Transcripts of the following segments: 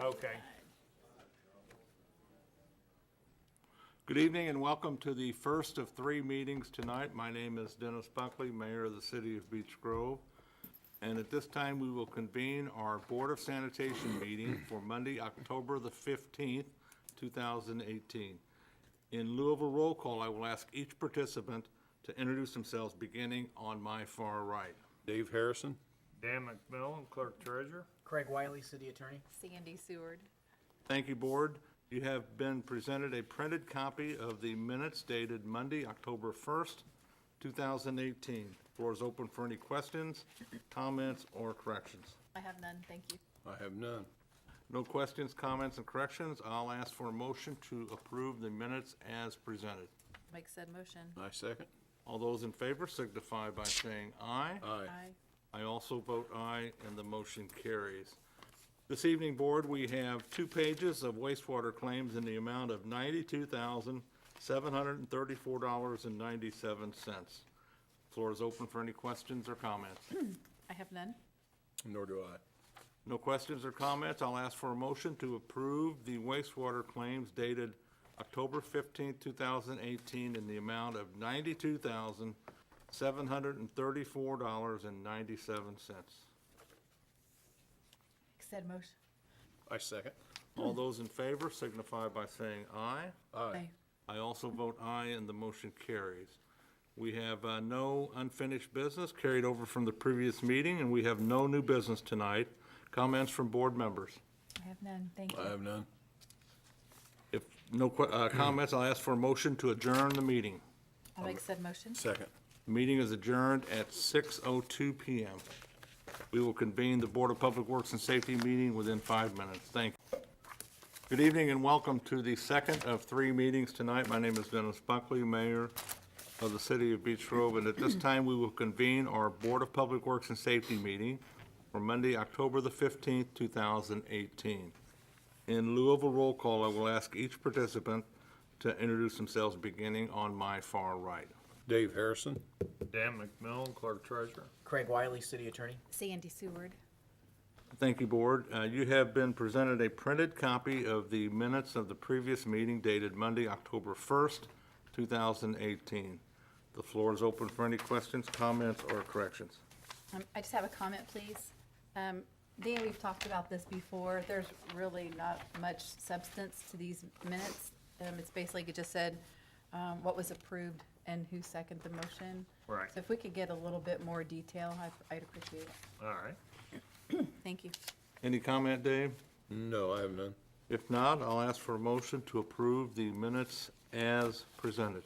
Okay. Good evening and welcome to the first of three meetings tonight. My name is Dennis Buckley, Mayor of the City of Beech Grove. And at this time, we will convene our Board of Sanitation meeting for Monday, October the 15th, 2018. In lieu of a roll call, I will ask each participant to introduce themselves, beginning on my far right. Dave Harrison. Dan McMillan, Clerk Treasurer. Craig Wiley, City Attorney. Sandy Seward. Thank you, Board. You have been presented a printed copy of the minutes dated Monday, October 1st, 2018. Floor is open for any questions, comments, or corrections. I have none, thank you. I have none. No questions, comments, and corrections. I'll ask for a motion to approve the minutes as presented. Make said motion. I second. All those in favor signify by saying aye. Aye. I also vote aye, and the motion carries. This evening, Board, we have 2 pages of wastewater claims in the amount of $92,734.97. Floor is open for any questions or comments. I have none. Nor do I. No questions or comments. I'll ask for a motion to approve the wastewater claims dated October 15th, 2018 in the amount of $92,734.97. Make said motion. I second. All those in favor signify by saying aye. Aye. I also vote aye, and the motion carries. We have no unfinished business carried over from the previous meeting, and we have no new business tonight. Comments from board members? I have none, thank you. I have none. If no comments, I'll ask for a motion to adjourn the meeting. I'll make said motion. Second. The meeting is adjourned at 6:02 PM. We will convene the Board of Public Works and Safety meeting within 5 minutes. Thank you. Good evening and welcome to the second of 3 meetings tonight. My name is Dennis Buckley, Mayor of the City of Beech Grove, and at this time we will convene our Board of Public Works and Safety meeting for Monday, October the 15th, 2018. In lieu of a roll call, I will ask each participant to introduce themselves, beginning on my far right. Dave Harrison. Dan McMillan, Clerk Treasurer. Craig Wiley, City Attorney. Sandy Seward. Thank you, Board. You have been presented a printed copy of the minutes of the previous meeting dated Monday, October 1st, 2018. The floor is open for any questions, comments, or corrections. I just have a comment, please. Dan, we've talked about this before. There's really not much substance to these minutes. It's basically, it just said what was approved and who seconded the motion. Right. So if we could get a little bit more detail, I'd appreciate it. All right. Thank you. Any comment, Dave? No, I have none. If not, I'll ask for a motion to approve the minutes as presented.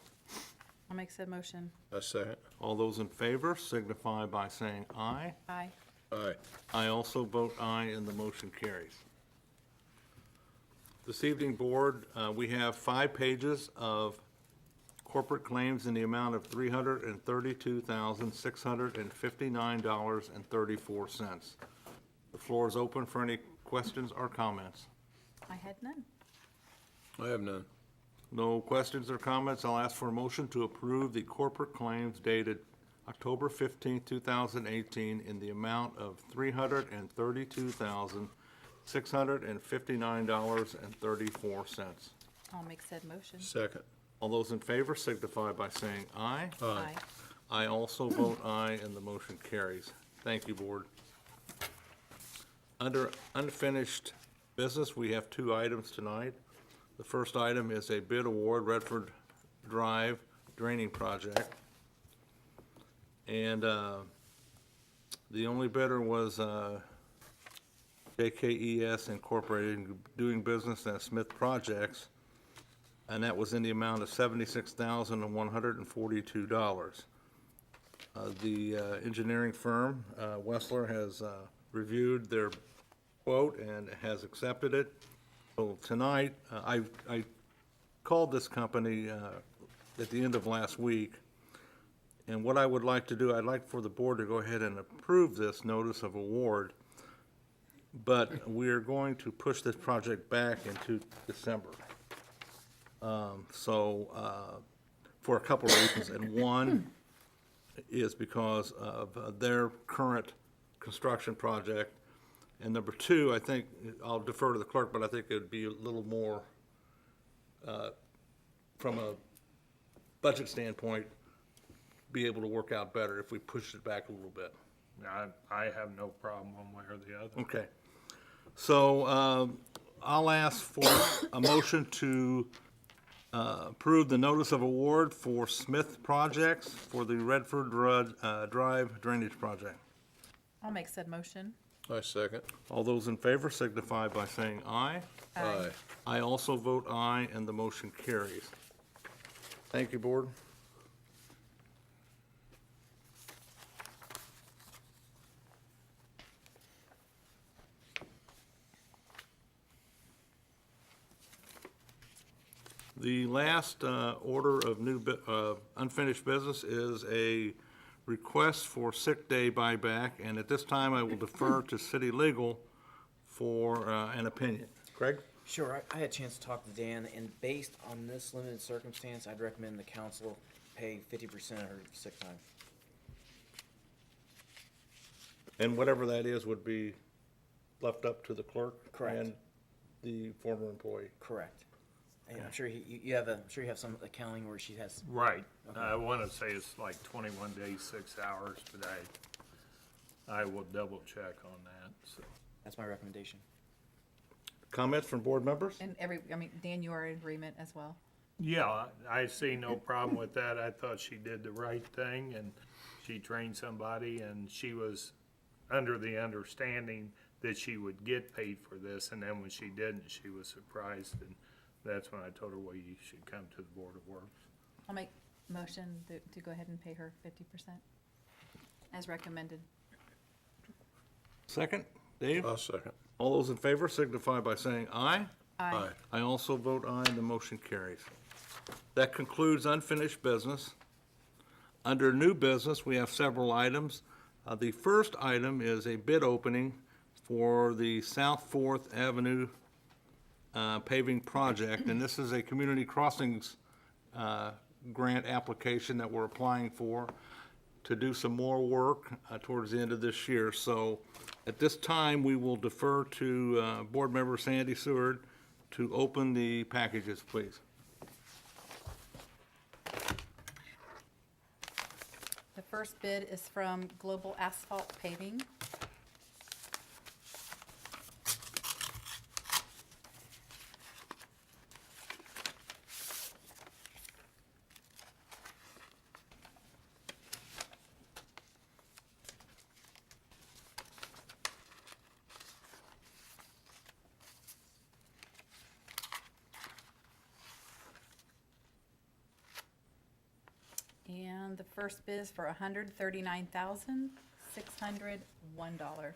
I'll make said motion. I second. All those in favor signify by saying aye. Aye. Aye. I also vote aye, and the motion carries. This evening, Board, we have 5 pages of corporate claims in the amount of $332,659.34. The floor is open for any questions or comments. I had none. I have none. No questions or comments. I'll ask for a motion to approve the corporate claims dated October 15, 2018 in the amount of $332,659.34. I'll make said motion. Second. All those in favor signify by saying aye. Aye. I also vote aye, and the motion carries. Thank you, Board. Under unfinished business, we have 2 items tonight. The first item is a bid award, Redford Drive Draining Project. And the only bidder was JKES Incorporated, doing business as Smith Projects, and that was in the amount of $76,142. The engineering firm, Wessler, has reviewed their quote and has accepted it. So tonight, I called this company at the end of last week, and what I would like to do, I'd like for the board to go ahead and approve this notice of award, but we're going to push this project back into December. For a couple of reasons, and one is because of their current construction project And number two, I think, I'll defer to the clerk, but I think it'd be a little more, from a budget standpoint, be able to work out better if we pushed it back a little bit. I have no problem one way or the other. Okay. So I'll ask for a motion to approve the notice of award for Smith Projects for the Redford Drive Drainage Project. I'll make said motion. I second. All those in favor signify by saying aye. Aye. I also vote aye, and the motion carries. Thank you, Board. The last order of unfinished business is a request for sick day buyback, and at this time, I will defer to city legal for an opinion. Craig? Sure, I had a chance to talk to Dan, and based on this limited circumstance, I'd recommend the council pay 50% of her sick time. And whatever that is would be left up to the clerk? Correct. And the former employee? Correct. And I'm sure you have some accounting where she has, Right. Okay. I want to say it's like 21 days, 6 hours, but I will double check on that, so. that's my recommendation. Comments from board members? And Dan, you are in agreement as well? Yeah, I see no problem with that. I thought she did the right thing, and she trained somebody, and she was under the understanding that she would get paid for this, and then when she didn't, she was surprised, and that's when I told her, well, you should come to the Board of Works. I'll make motion to go ahead and pay her 50% as recommended. Second? Dave? I'll second. All those in favor signify by saying aye. Aye. I also vote aye, and the motion carries. That concludes unfinished business. Under new business, we have several items. The first item is a bid opening for the South Fourth Avenue paving project, and this is a community crossings grant application that we're applying for to do some more work towards the end of this year. So at this time, we will defer to Board Member Sandy Seward to open the packages, please. The first bid is from Global Asphalt Paving. And the first bid is for $139,601.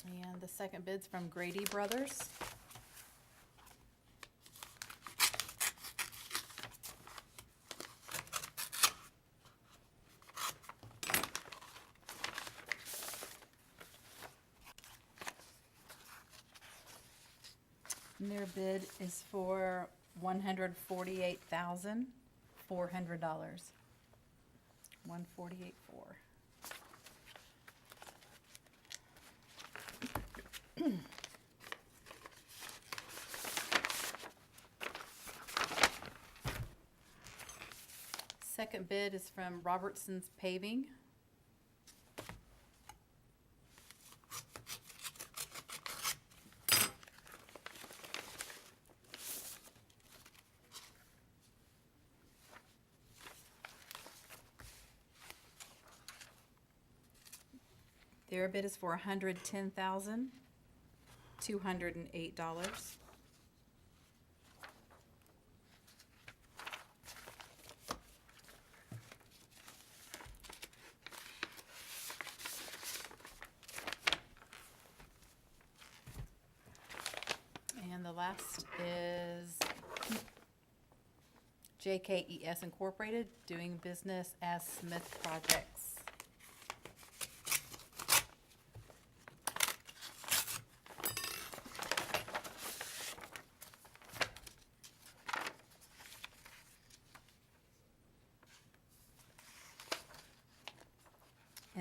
And the second bid's from Grady Brothers. And their bid is for $148,400. $148,400. Second bid is from Robertson's Paving. Their bid is for $110,208. And the last is JKES Incorporated, doing business as Smith Projects.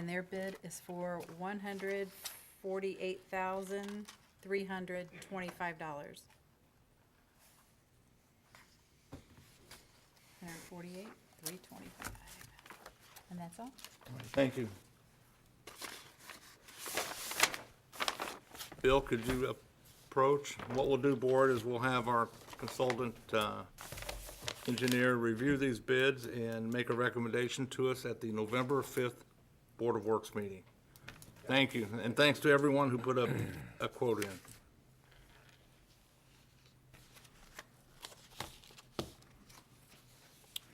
and their bid is for $148,325. 148,325. And that's all? Thank you. Bill, could you approach? What we'll do, board, is we'll have our consultant engineer review these bids and make a recommendation to us at the November 5th Board of Works meeting. Thank you, and thanks to everyone who put a quote in.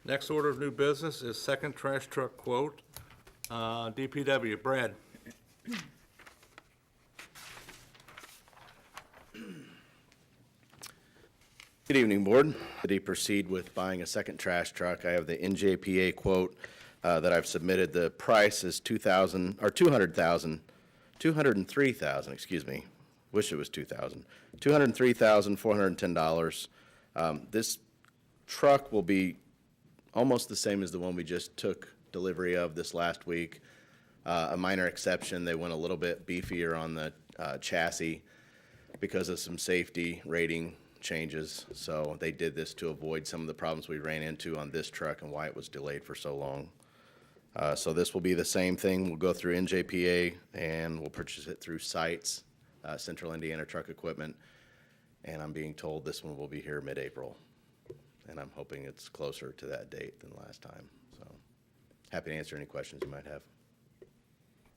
Next order of new business is second trash truck quote, DPW. Brad? Good evening, Board. Ready to proceed with buying a second trash truck. I have the NJPA quote that I've submitted. The price is $203,000, excuse me. Wish it was $2,000. $203,410. This truck will be almost the same as the one we just took delivery of this last week. A minor exception, they went a little bit beefier on the chassis because of some safety rating changes. So they did this to avoid some of the problems we ran into on this truck and why it was delayed for so long. So this will be the same thing. We'll go through NJPA and we'll purchase it through Sites, Central Indiana Truck Equipment. And I'm being told this one will be here mid-April. And I'm hoping it's closer to that date than last time. So happy to answer any questions you might have.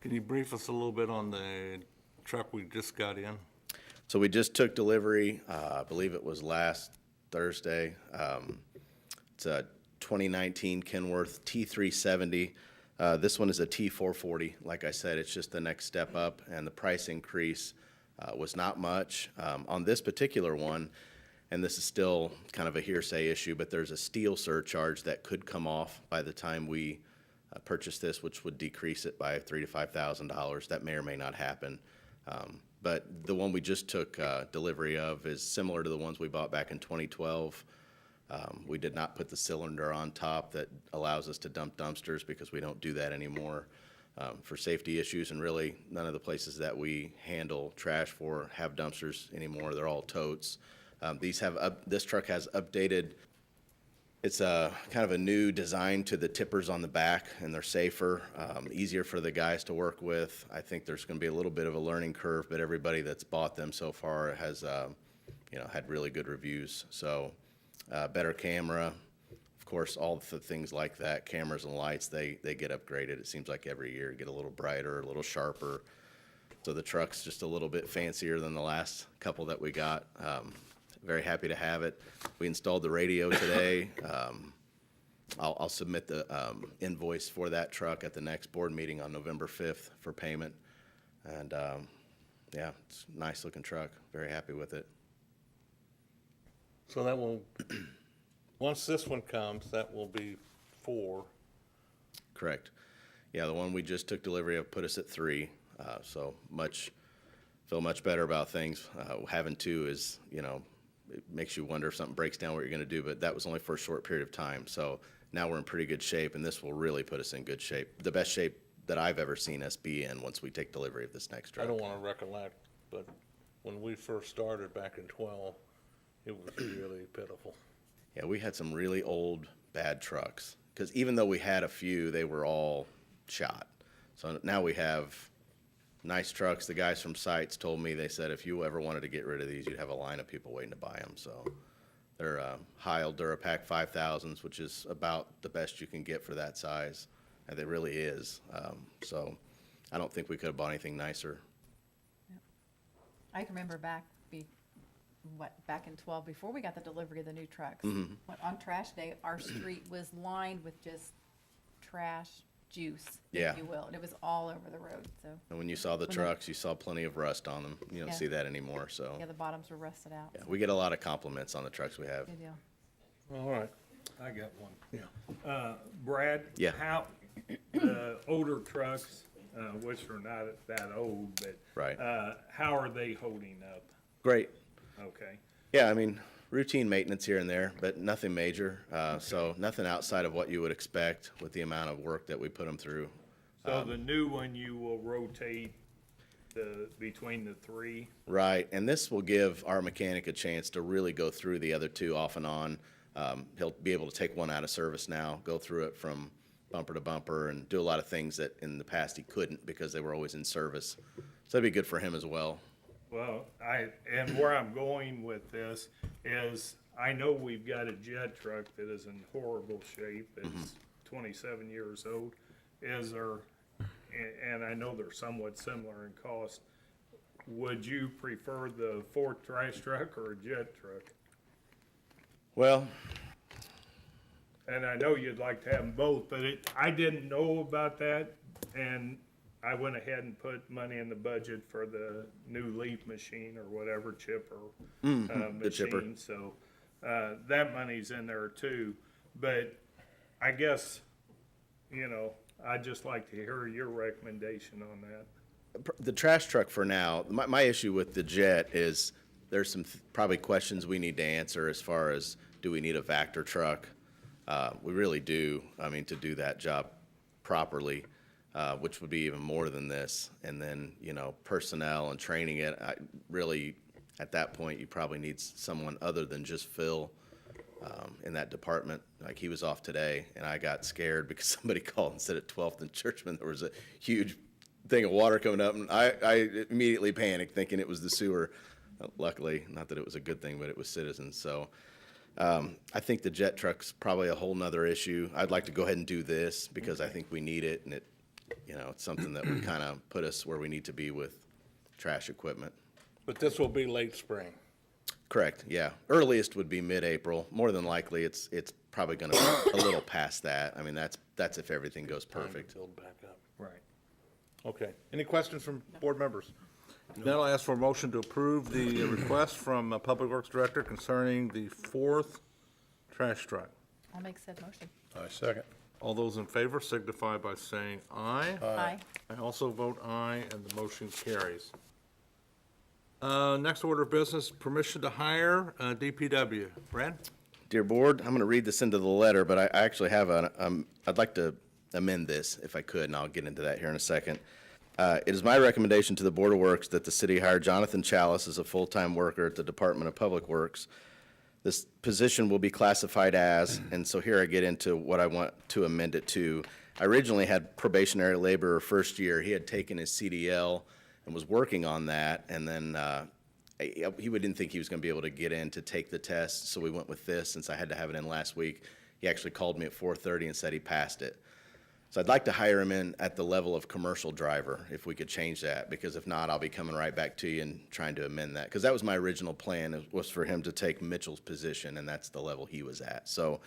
Can you brief us a little bit on the truck we just got in? So we just took delivery, I believe it was last Thursday. It's a 2019 Kenworth T370. This one is a T440. Like I said, it's just the next step up, and the price increase was not much. On this particular one, and this is still kind of a hearsay issue, but there's a steel surcharge that could come off by the time we purchase this, which would decrease it by $3,000 to $5,000. That may or may not happen. But the one we just took delivery of is similar to the ones we bought back in 2012. We did not put the cylinder on top that allows us to dump dumpsters because we don't do that anymore for safety issues. And really, none of the places that we handle trash for have dumpsters anymore. They're all totes. This truck has updated. It's a kind of a new design to the tippers on the back, and they're safer, easier for the guys to work with. I think there's going to be a little bit of a learning curve, but everybody that's bought them so far has, had really good reviews. So, better camera, of course, all the things like that, cameras and lights, they get upgraded. It seems like every year, get a little brighter, a little sharper. So the truck's just a little bit fancier than the last couple that we got. Very happy to have it. We installed the radio today. I'll submit the invoice for that truck at the next board meeting on November 5th for payment. And yeah, it's a nice looking truck. Very happy with it. So that will, once this one comes, that will be 4. Correct. Yeah, the one we just took delivery of put us at 3. So feel much better about things. Having 2 is, it makes you wonder if something breaks down what you're going to do, but that was only for a short period of time. So now we're in pretty good shape, and this will really put us in good shape, the best shape that I've ever seen us be in once we take delivery of this next truck. I don't want to recollect, but when we first started back in 12, it was really pitiful. Yeah, we had some really old, bad trucks, because even though we had a few, they were all shot. So now we have nice trucks. The guys from Sites told me, they said, if you ever wanted to get rid of these, you'd have a line of people waiting to buy them. So they're Heil Durapack 5000s, which is about the best you can get for that size. And it really is. So I don't think we could have bought anything nicer. I can remember back in 12, before we got the delivery of the new trucks. Mm-hmm. On trash day, our street was lined with just trash juice, Yeah. if you will. And it was all over the road, so. And when you saw the trucks, you saw plenty of rust on them. You don't Yeah. see that anymore. So Yeah, the bottoms were rusted out. yeah, so we get a lot of compliments on the trucks we have. Good deal. All right. I got one. Yeah. Brad? Yeah. How, older trucks, which are not that old, but. Right. How are they holding up? Great. Okay. Yeah, I mean, routine maintenance here and there, but nothing major. So nothing outside of what you would expect with the amount of work that we put them through. So the new one, you will rotate between the three? Right, and this will give our mechanic a chance to really go through the other two off and on. He'll be able to take one out of service now, go through it from bumper to bumper, and do a lot of things that in the past he couldn't because they were always in service. So that'd be good for him as well. Well, and where I'm going with this is, I know we've got a jet truck that is in horrible shape. It's 27 years old. Is there, and I know they're somewhat similar in cost, would you prefer the Ford trash truck or a jet truck? Well, And I know you'd like to have them both, but I didn't know about that, and I went ahead and put money in the budget for the new leaf machine or whatever chipper the chipper. machine. So that money's in there too. But I guess, I'd just like to hear your recommendation on that. the trash truck for now, my issue with the jet is there's some probably questions we need to answer as far as, do we need a Vector truck? We really do, to do that job properly, which would be even more than this. And then, personnel and training it, at that point, you probably need someone other than just Phil in that department. Like, he was off today, and I got scared because somebody called and said at 12th and Churchman there was a huge thing of water coming up, and I immediately panicked thinking it was the sewer. Luckily, not that it was a good thing, but it was citizens. So I think the jet truck's probably a whole nother issue. I'd like to go ahead and do this because I think we need it, and it's something that would kind of put us where we need to be with trash equipment. But this will be late spring. Correct, yeah. Earliest would be mid-April. More than likely, it's probably gonna be a little past that. That's if everything goes perfect. Build back up. Right. Okay. Any questions from board members? Then I'll ask for a motion to approve the request from Public Works Director concerning the fourth trash truck. I'll make said motion. I second. All those in favor signify by saying aye. Aye. I also vote aye, and the motion carries. Next order of business, permission to hire DPW. Brad? Dear Board, I'm going to read this into the letter, but I actually have I'd like to amend this if I could, and I'll get into that here in a second. It is my recommendation to the Board of Works that the city hire Jonathan Chalice as a full-time worker at the Department of Public Works. This position will be classified as, and so here I get into what I want to amend it to. I originally had probationary laborer first year. He had taken his CDL and was working on that, and then he didn't think he was going to be able to get in to take the test, so we went with this since I had to have it in last week. He actually called me at 4:30 and said he passed it. So I'd like to hire him in at the level of commercial driver, if we could change that, because if not, I'll be coming right back to you and trying to amend that. Because that was my original plan, was for him to take Mitchell's position, and that's the level he was at. So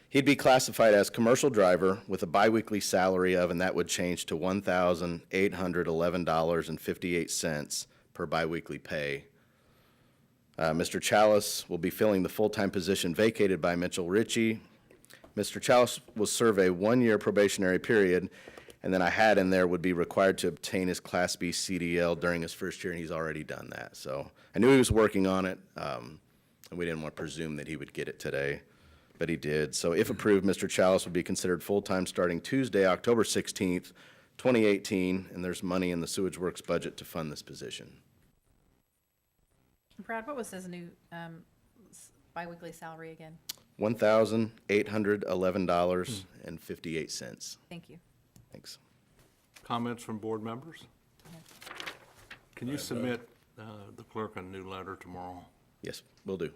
he'd be classified as commercial driver with a biweekly salary of, and that would change to $1,811.58 per biweekly pay. Mr. Chalice will be filling the full-time position vacated by Mitchell Ritchie. Mr. Chalice will serve a one-year probationary period, and then I had in there would be required to obtain his Class B CDL during his first year, and he's already done that. So I knew he was working on it, and we didn't want to presume that he would get it today, but he did. So if approved, Mr. Chalice would be considered full-time starting Tuesday, October 16th, 2018, and there's money in the Sewage Works budget to fund this position. Brad, what was his new biweekly salary again? $1,811.58. Thank you. Thanks. Comments from board members? Can you submit the clerk a new letter tomorrow? Yes, will do.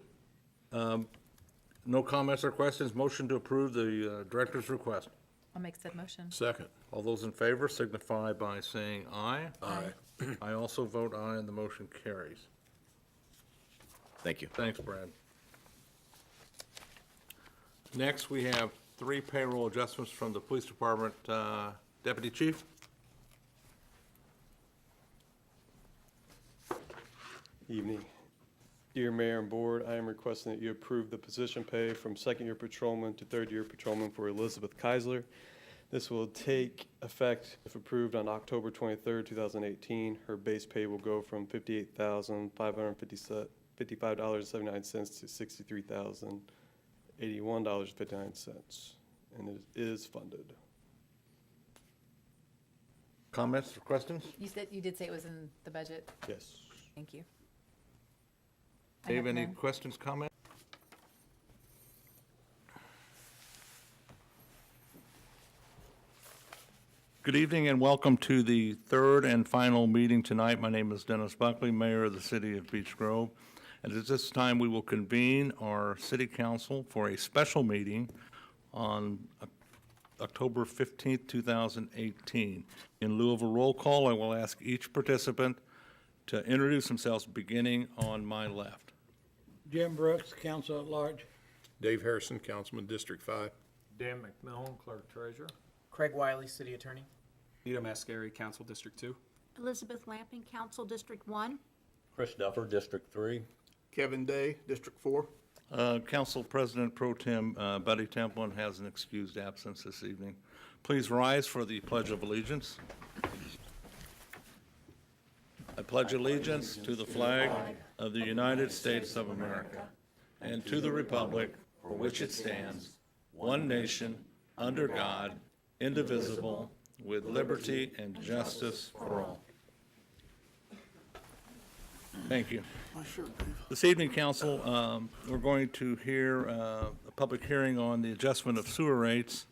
No comments or questions. Motion to approve the director's request. I'll make said motion. Second. All those in favor signify by saying aye. Aye. I also vote aye, and the motion carries. Thank you. Thanks, Brad. Next, we have 3 payroll adjustments from the police department. Deputy Chief? Evening. Dear Mayor and Board, I am requesting that you approve the position pay from second-year patrolman to third-year patrolman for Elizabeth Keisler. This will take effect, if approved, on October 23rd, 2018. Her base pay will go from $58,555.79 to $63,081.59, and it is funded. Comments or questions? You did say it was in the budget. Yes. Thank you. I Dave, have any none. questions, comments? Good evening and welcome to the third and final meeting tonight. My name is Dennis Buckley, Mayor of the City of Beech Grove. And at this time, we will convene our city council for a special meeting on October 15th, 2018. In lieu of a roll call, I will ask each participant to introduce themselves, beginning on my left. Jim Brooks, Council at Large. Dave Harrison, Councilman, District 5. Dan McMillan, Clerk Treasurer. Craig Wiley, City Attorney. Nito Mascari, Council District 2. Elizabeth Lamping, Council District 1. Chris Duffer, District 3. Kevin Day, District 4. Council President Pro Tem Buddy Templin has an excused absence this evening. Please rise for the Pledge of Allegiance. I pledge allegiance to the flag of the United States of America and to the republic for which it stands, one nation, under God, indivisible, with liberty and justice for all. Thank you. This evening, council, we're going to hear a public hearing on the adjustment of sewer rates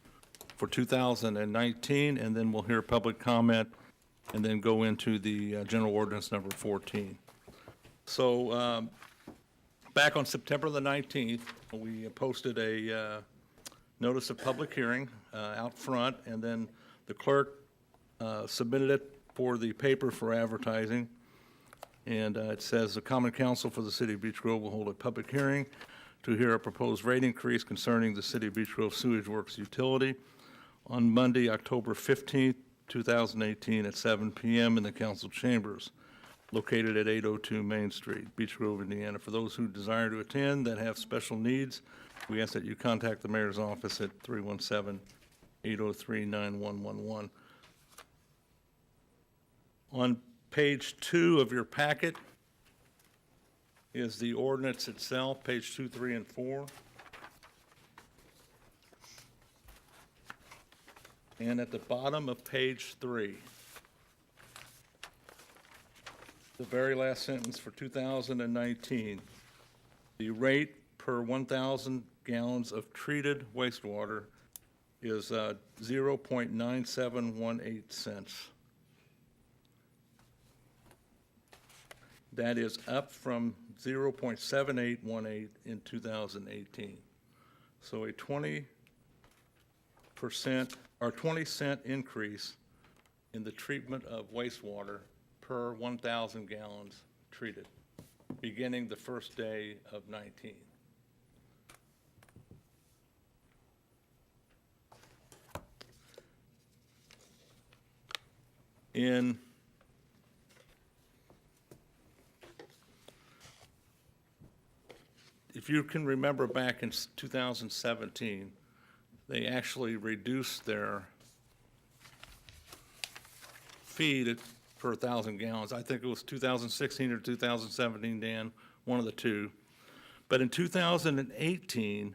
for 2019, and then we'll hear public comment, and then go into the general ordinance number 14. So back on September the 19th, we posted a notice of public hearing out front, and then the clerk submitted it for the paper for advertising. And it says, the Common Council for the City of Beech Grove will hold a public hearing to hear a proposed rate increase concerning the City of Beech Grove Sewage Works utility on Monday, October 15th, 2018 at 7 p.m. in the council chambers located at 802 Main Street, Beech Grove, Indiana. For those who desire to attend that have special needs, we ask that you contact the mayor's office at 317-803-9111. On page 2 of your packet is the ordinance itself, page 2, 3, and 4. And at the bottom of page 3, the very last sentence for 2019, the rate per 1,000 gallons of treated wastewater is 0.9718 cents. That is up from 0.7818 in 2018. So a 20% or 20-cent increase in the treatment of wastewater per 1,000 gallons treated, beginning the first day of 19. If you can remember back in 2017, they actually reduced their fee per 1,000 gallons. I think it was 2016 or 2017, Dan, one of the two. But in 2018,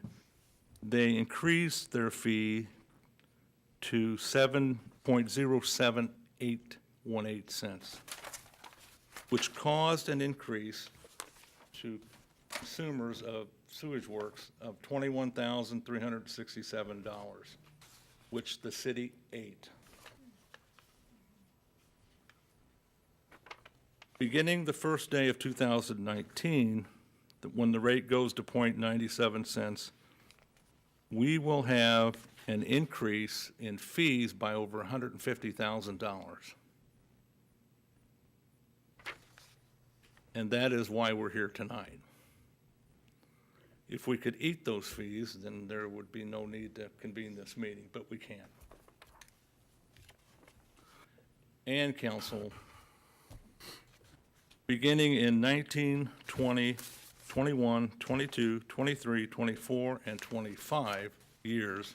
they increased their fee to 7.07818 cents, which caused an increase to consumers of sewage works of $21,367, which the city ate. Beginning the first day of 2019, when the rate goes to 0.97 cents, we will have an increase in fees by over $150,000. And that is why we're here tonight. If we could eat those fees, then there would be no need to convene this meeting, but we can't. And council, beginning in 19, 20, 21, 22, 23, 24, and 25 years,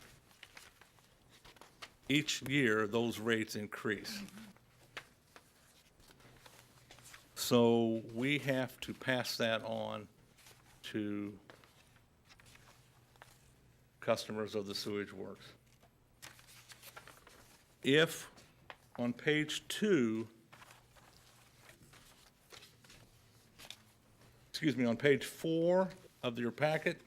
each year those rates increase. So we have to pass that on to customers of the sewage works. If on page 2, excuse me, on page 4 of your packet,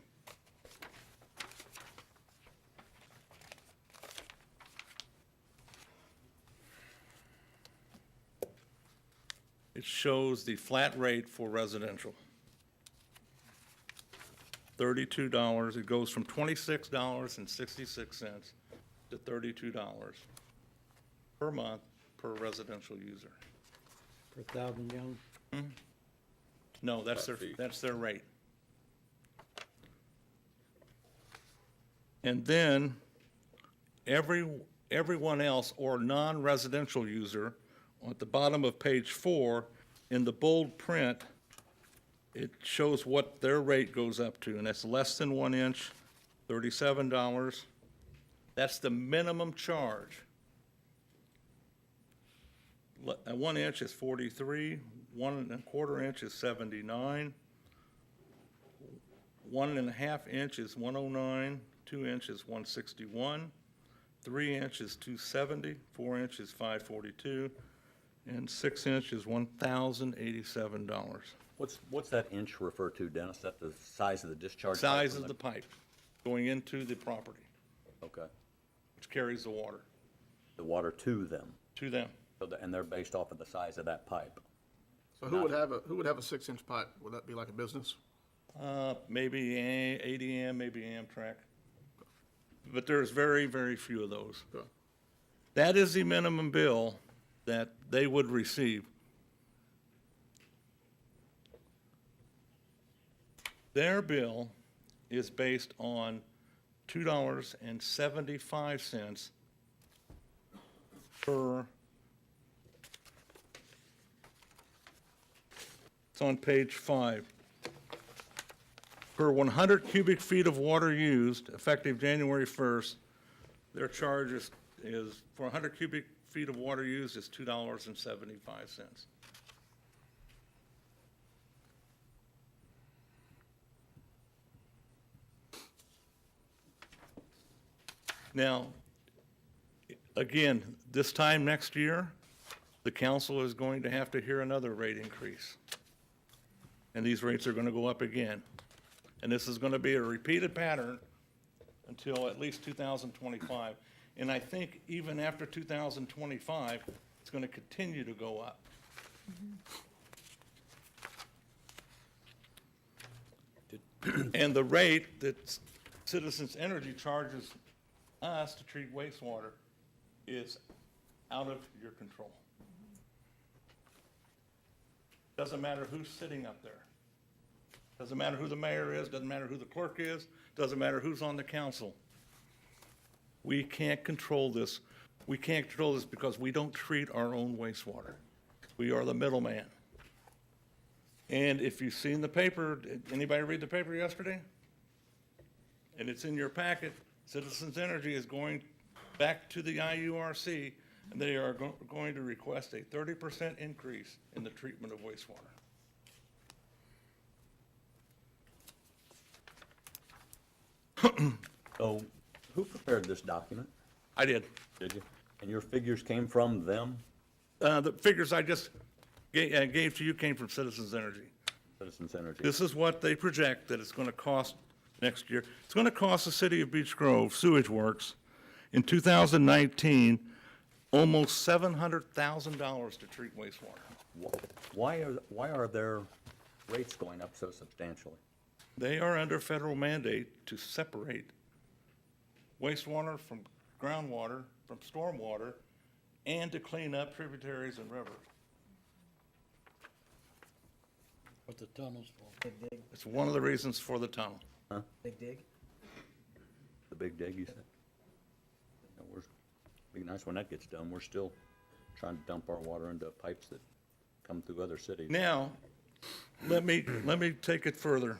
it shows the flat rate for residential. $32. It goes from $26.66 to $32 per month per residential user. Per 1,000 gallons. No, that's their rate. And then everyone else or non-residential user, at the bottom of page 4, in the bold print, it shows what their rate goes up to, and that's less than 1 inch, $37. That's the minimum charge. 1 inch is 43, 1 1/4 inch is 79, 1 1/2 inch is 109, 2 inches 161, 3 inches 270, 4 inches 542, and 6 inches $1,087. What's that inch refer to, Dennis? That the size of the discharge? pipe Size from of the pipe going into the property, Okay, which carries the water the water to them, to them. and they're based off of the size of that pipe. So who would have a 6-inch pipe? Would that be like a business? Maybe ADM, maybe Amtrak. But there's very, very few of those. Okay. That is the minimum bill that they would receive. Their bill is based on $2.75 per, it's on page 5. Per 100 cubic feet of water used, effective January 1st, their charge is for 100 cubic feet of water used is $2.75. Now, again, this time next year, the council is going to have to hear another rate increase. And these rates are going to go up again. And this is going to be a repeated pattern until at least 2025. And I think even after 2025, it's going to continue to go up. And the rate that Citizens Energy charges us to treat wastewater is out of your control. Doesn't matter who's sitting up there. Doesn't matter who the mayor is, doesn't matter who the clerk is, doesn't matter who's on the council. We can't control this. We can't control this because we don't treat our own wastewater. We are the middleman. And if you've seen the paper, did anybody read the paper yesterday? And it's in your packet. Citizens Energy is going back to the IURC, and they are going to request a 30% increase in the treatment of wastewater. So who prepared this document? I did. Did you? And your figures came from them, The figures I just gave to you came from Citizens Energy. Citizens Energy? This is what they project that it's going to cost next year. It's going to cost the city of Beech Grove Sewage Works in 2019 almost $700,000 to treat wastewater. Why are their rates going up so substantially? They are under federal mandate to separate wastewater from groundwater, from stormwater, and to clean up tributaries and rivers. What the tunnel's for. Big dig, It's one of the reasons for the tunnel. big dig. The big dig, you said? No, be nice when that gets done. We're still trying to dump our water into pipes that come through other cities. Now, let me take it further.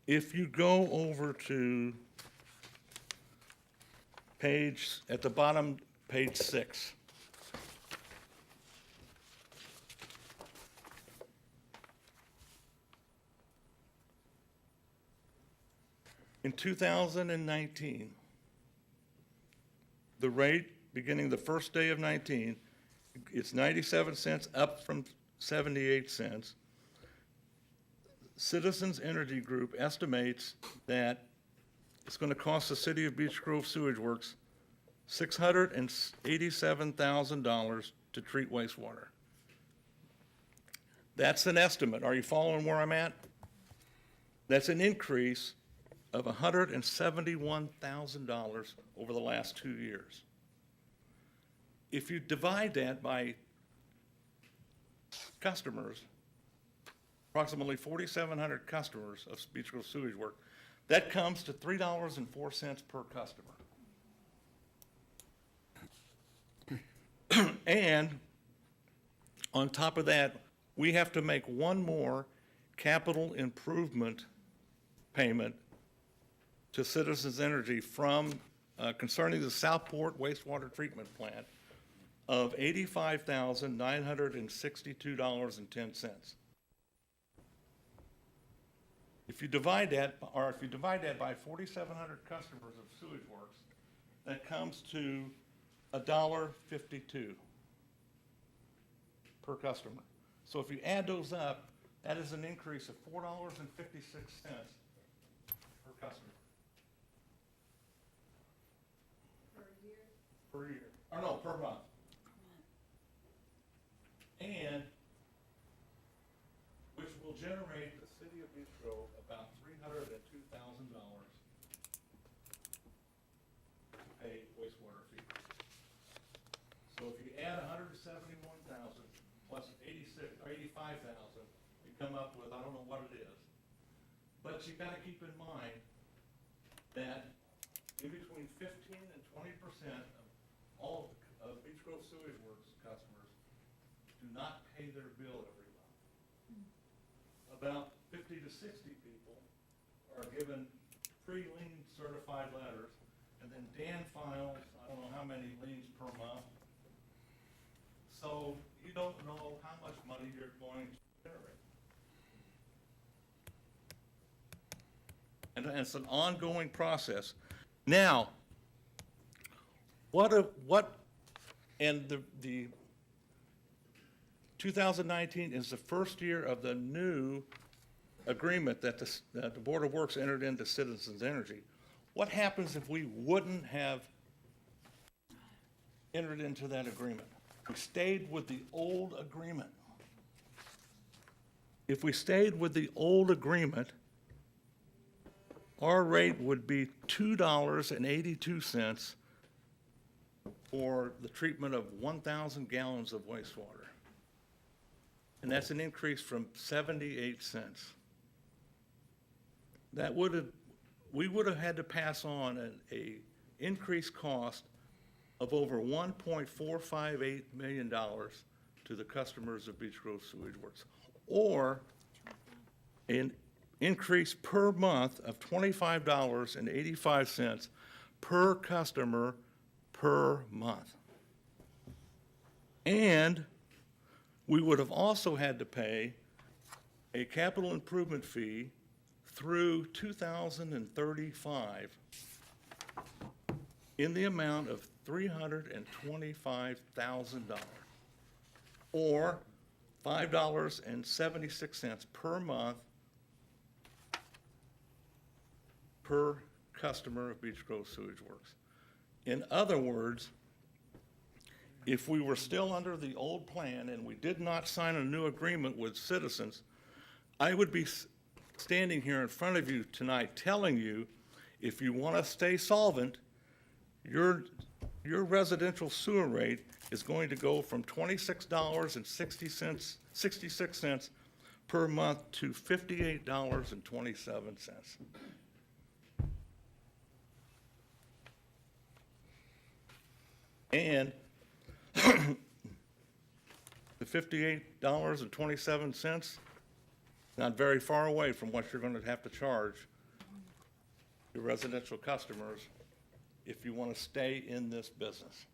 If you go over to at the bottom, page 6. In 2019, the rate beginning the first day of 19. It's 97 cents, up from 78 cents. Citizens Energy Group estimates that it's going to cost the city of Beech Grove Sewage Works $687,000 to treat wastewater. That's an estimate. Are you following where I'm at? That's an increase of $171,000 over the last 2 years. If you divide that by customers, approximately 4,700 customers of Beech Grove Sewage Work, that comes to $3.04 per customer. And on top of that, we have to make one more capital improvement payment to Citizens Energy from, concerning the Southport wastewater treatment plant of $85,962.10. If you divide that, or if you divide that by 4,700 customers of Sewage Works, that comes to $1.52 per customer. So if you add those up, that is an increase of $4.56 per customer. Per year, or no, per month. And which will generate the city of Beech Grove about $302,000 to pay wastewater fees. So if you add $171,000 plus 85,000, you come up with, I don't know what it is. But you gotta keep in mind that in between 15 and 20% of all of Beech Grove Sewage Works customers do not pay their bill every month. About 50 to 60 people are given pre-lien certified letters, and then Dan files, I don't know how many liens per month. So you don't know how much money you're going to generate. And it's an ongoing process. Now, and the 2019 is the first year of the new agreement that the Board of Works entered into Citizens Energy. What happens if we wouldn't have entered into that agreement? We stayed with the old agreement. If we stayed with the old agreement, our rate would be $2.82 for the treatment of 1,000 gallons of wastewater. And that's an increase from 78 cents. We would have had to pass on an increased cost of over $1.458 million to the customers of Beech Grove Sewage Works, or an increase per month of $25.85 per customer per month. And we would have also had to pay a capital improvement fee through 2035 in the amount of $325,000, or $5.76 per month per customer of Beech Grove Sewage Works. In other words, if we were still under the old plan and we did not sign a new agreement with Citizens, I would be standing here in front of you tonight telling you, if you want to stay solvent, your residential sewer rate is going to go from $26.66 per month to $58.27. And the $58.27, not very far away from what you're going to have to charge your residential customers if you want to stay in this business.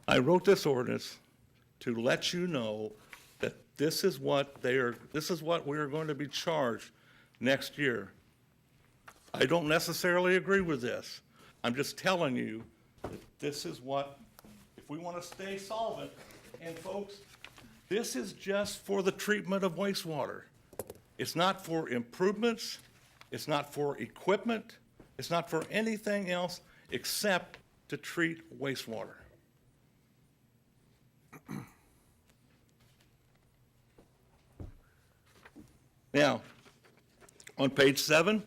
I wrote this ordinance to let you know that this is what we are going to be charged next year. I don't necessarily agree with this. I'm just telling you that this is what, if we want to stay solvent, and folks, this is just for the treatment of wastewater. It's not for improvements, it's not for equipment, it's not for anything else except to treat wastewater. Now, on page 7,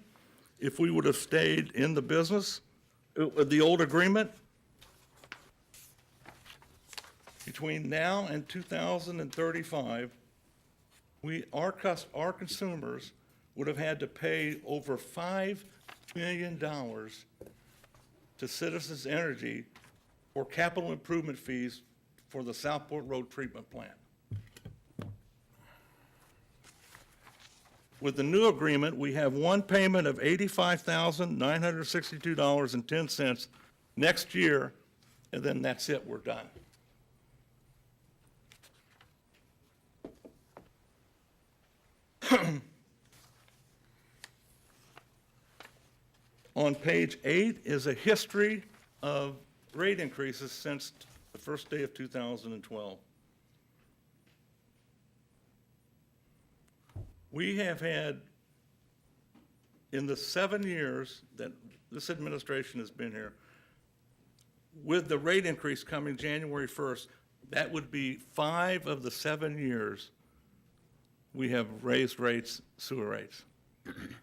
if we would have stayed in the business with the old agreement, between now and 2035, our consumers would have had to pay over $5 million to Citizens Energy for capital improvement fees for the Southport Road Treatment Plant. With the new agreement, we have one payment of $85,962.10 next year, and then that's it, we're done. On page 8 is a history of rate increases since the first day of 2012. We have had, in the 7 years that this administration has been here, with the rate increase coming January 1st, that would be 5 of the 7 years we have raised rates, sewer rates,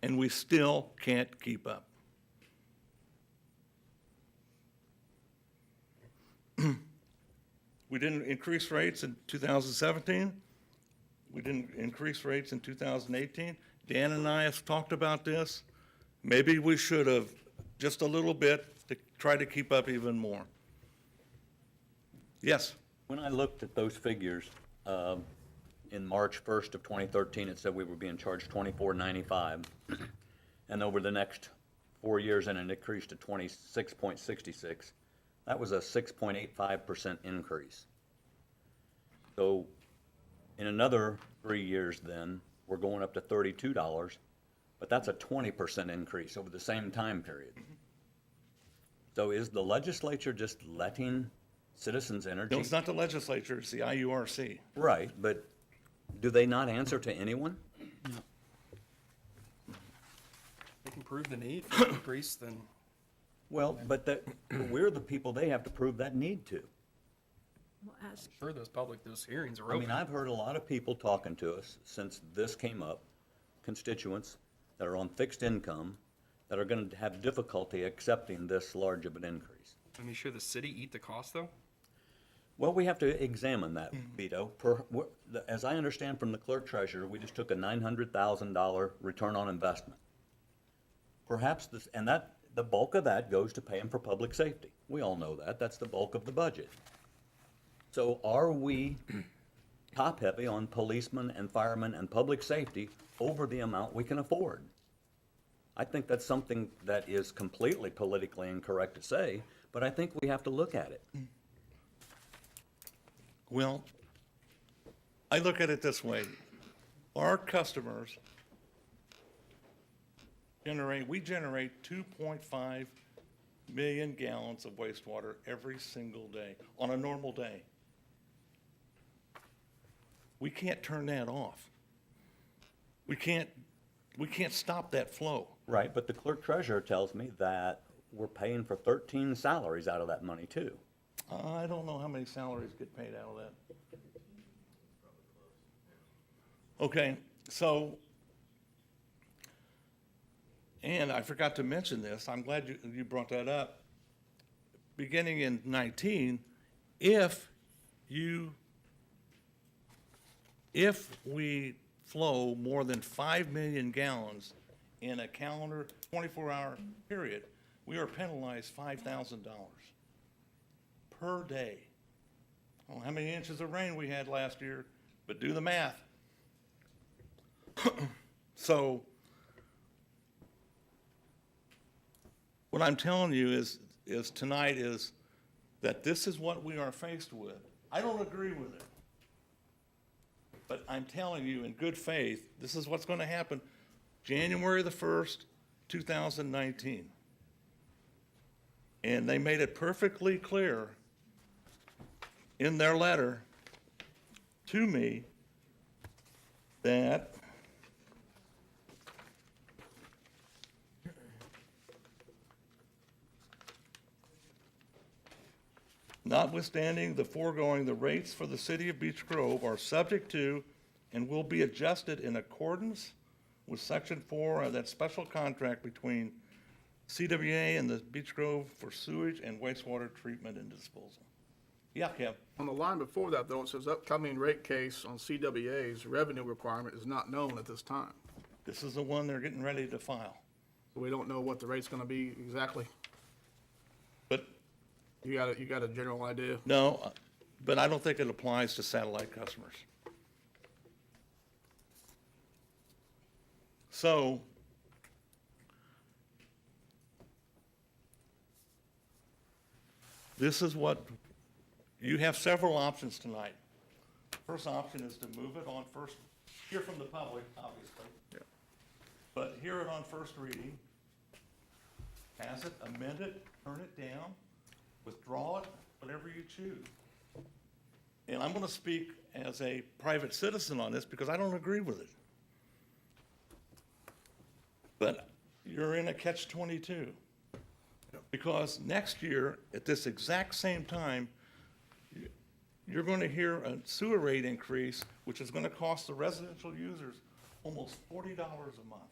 and we still can't keep up. We didn't increase rates in 2017. We didn't increase rates in 2018. Dan and I have talked about this. Maybe we should have, just a little bit, to try to keep up even more. Yes? When I looked at those figures, in March 1st of 2013, it said we were being charged $24.95. And over the next 4 years, and it increased to $26.66. That was a 6.85% increase. So in another 3 years then, we're going up to $32, but that's a 20% increase over the same time period. So is the legislature just letting Citizens Energy? No, it's not the legislature, it's the IURC. Right, but do they not answer to anyone? They can prove the need for an increase, then Well, but we're the people they have to prove that need to. We'll ask. sure those hearings are I open. mean, I've heard a lot of people talking to us since this came up, constituents that are on fixed income, that are gonna have difficulty accepting this large of an increase. I mean, sure the city eat the cost though? Well, we have to examine that, Vito. As I understand from the clerk treasurer, we just took a $900,000 return on investment. Perhaps this, and that, the bulk of that goes to paying for public safety. We all know that. That's the bulk of the budget. So are we top-heavy on policemen and firemen and public safety over the amount we can afford? I think that's something that is completely politically incorrect to say, but I think we have to look at it. Well, I look at it this way. Our customers we generate 2.5 million gallons of wastewater every single day, on a normal day. We can't turn that off. We can't stop that flow. Right, but the clerk treasurer tells me that we're paying for 13 salaries out of that money too. I don't know how many salaries get paid out of that. Okay, so, and I forgot to mention this, I'm glad you brought that up. Beginning in 19, if we flow more than 5 million gallons in a calendar 24-hour period, we are penalized $5,000 per day. I don't know how many inches of rain we had last year, but do the math. So what I'm telling you is tonight is that this is what we are faced with. I don't agree with it. But I'm telling you in good faith, this is what's going to happen. January the 1st, 2019. And they made it perfectly clear in their letter to me that notwithstanding the foregoing, the rates for the city of Beech Grove are subject to and will be adjusted in accordance with Section 4 of that special contract between CWA and the Beech Grove for sewage and wastewater treatment and disposal. Yeah, Kev. On the line before that, though, it says upcoming rate case on CWA's revenue requirement is not known at this time. This is the one they're getting ready to file. We don't know what the rate's gonna be exactly. But, You got a general idea? no, but I don't think it applies to satellite customers. So, this is what, you have several options tonight. First option is to move it on first, hear from the public, obviously. Yeah. But hear it on first reading, pass it, amend it, turn it down, withdraw it, whatever you choose. And I'm gonna speak as a private citizen on this because I don't agree with it. But you're in a catch-22. Because next year, at this exact same time, you're gonna hear a sewer rate increase, which is gonna cost the residential users almost $40 a month.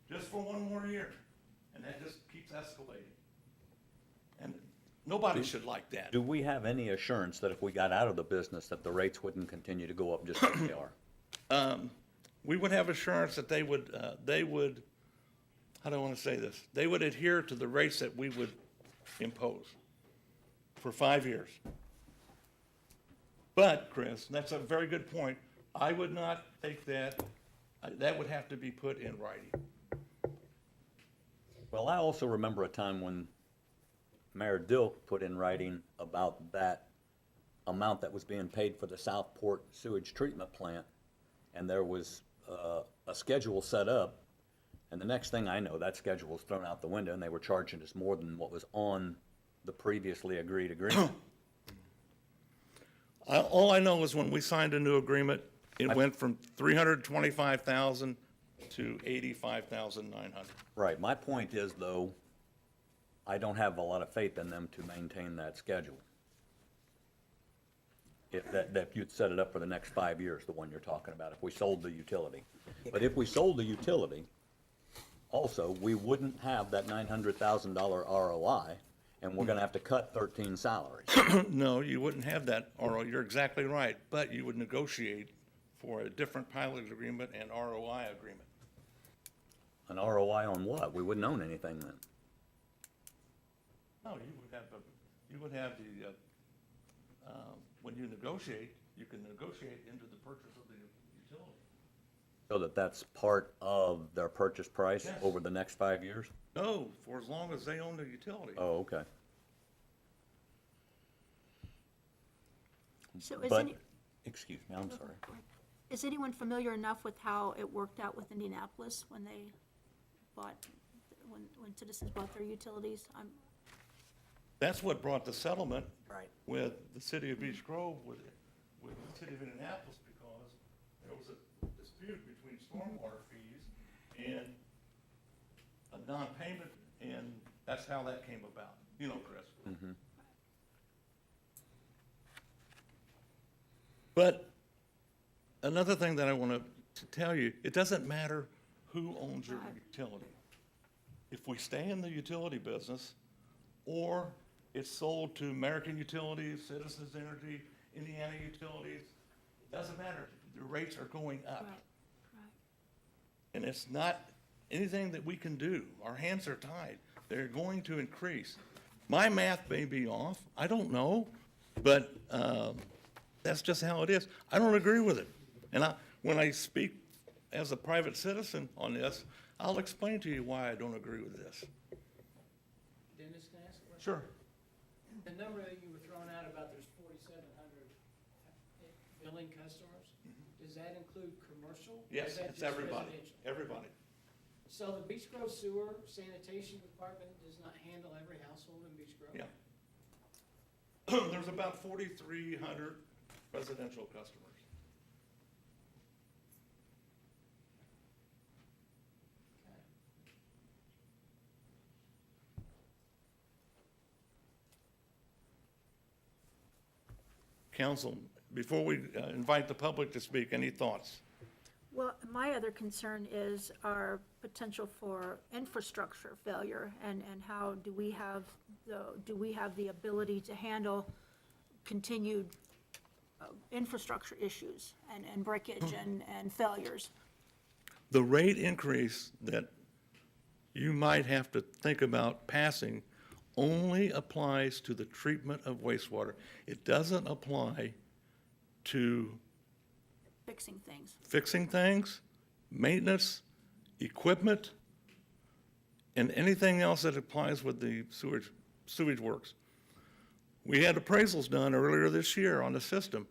Just for one more year. And that just keeps escalating. And nobody should like that. Do we have any assurance that if we got out of the business, that the rates wouldn't continue to go up just as they are? We would have assurance that they would, how do I want to say this? They would adhere to the rates that we would impose for 5 years. But, Chris, that's a very good point. I would not take that, that would have to be put in writing. Well, I also remember a time when Mayor Dilk put in writing about that amount that was being paid for the Southport sewage treatment plant, and there was a schedule set up, and the next thing I know, that schedule was thrown out the window, and they were charging us more than what was on the previously agreed agreement. All I know is when we signed a new agreement, it went from $325,000 to $85,900. Right, my point is, though, I don't have a lot of faith in them to maintain that schedule. If you'd set it up for the next 5 years, the one you're talking about, if we sold the utility. But if we sold the utility, also, we wouldn't have that $900,000 ROI, and we're gonna have to cut 13 salaries. No, you wouldn't have that, or you're exactly right, but you would negotiate for a different pilot agreement and ROI agreement. An ROI on what? We wouldn't own anything then. No, you would have the, when you negotiate, you can negotiate into the purchase of the utility. So that's part of their purchase price Yes. over the next 5 years? No, for as long as they own the utility. Oh, okay. So is But, any, excuse me, I'm sorry. is anyone familiar enough with how it worked out with Indianapolis when they bought, when citizens bought their utilities? That's what brought the settlement Right. with the city of Beech Grove, with the city of Indianapolis, because there was a dispute between stormwater fees and a non-payment, and that's how that came about. You know, Chris. But another thing that I want to tell you, it doesn't matter who owns your utility. If we stay in the utility business, or it's sold to American Utilities, Citizens Energy, Indiana Utilities, it doesn't matter. The rates are going up. And it's not anything that we can do. Our hands are tied. They're going to increase. My math may be off. I don't know. But that's just how it is. I don't agree with it. And when I speak as a private citizen on this, I'll explain to you why I don't agree with this. Dennis, can I ask a question? Sure. The number that you were throwing out about there's 4,700 billing customers, does that include commercial? or is Yes, that it's just everybody. residential? Everybody. So the Beech Grove Sewer Sanitation Department does not handle every household in Beech Grove? Yeah. There's about 4,300 residential customers. Council, before we invite the public to speak, any thoughts? Well, my other concern is our potential for infrastructure failure, and how do we have the ability to handle continued infrastructure issues and breakage and failures? The rate increase that you might have to think about passing only applies to the treatment of wastewater. It doesn't apply to Fixing things, maintenance, equipment, and anything else that applies with the sewage works. We had appraisals done earlier this year on the system.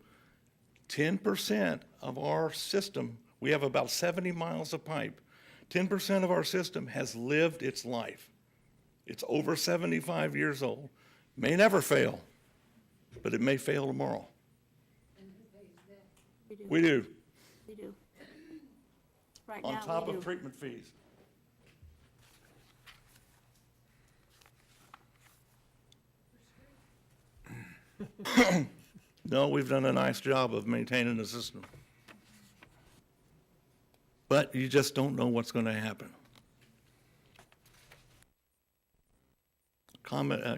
10% of our system, we have about 70 miles of pipe. 10% of our system has lived its life. It's over 75 years old. May never fail, but it may fail tomorrow. We do. We do. Right now, On top we of do. treatment fees. No, we've done a nice job of maintaining the system. But you just don't know what's going to happen.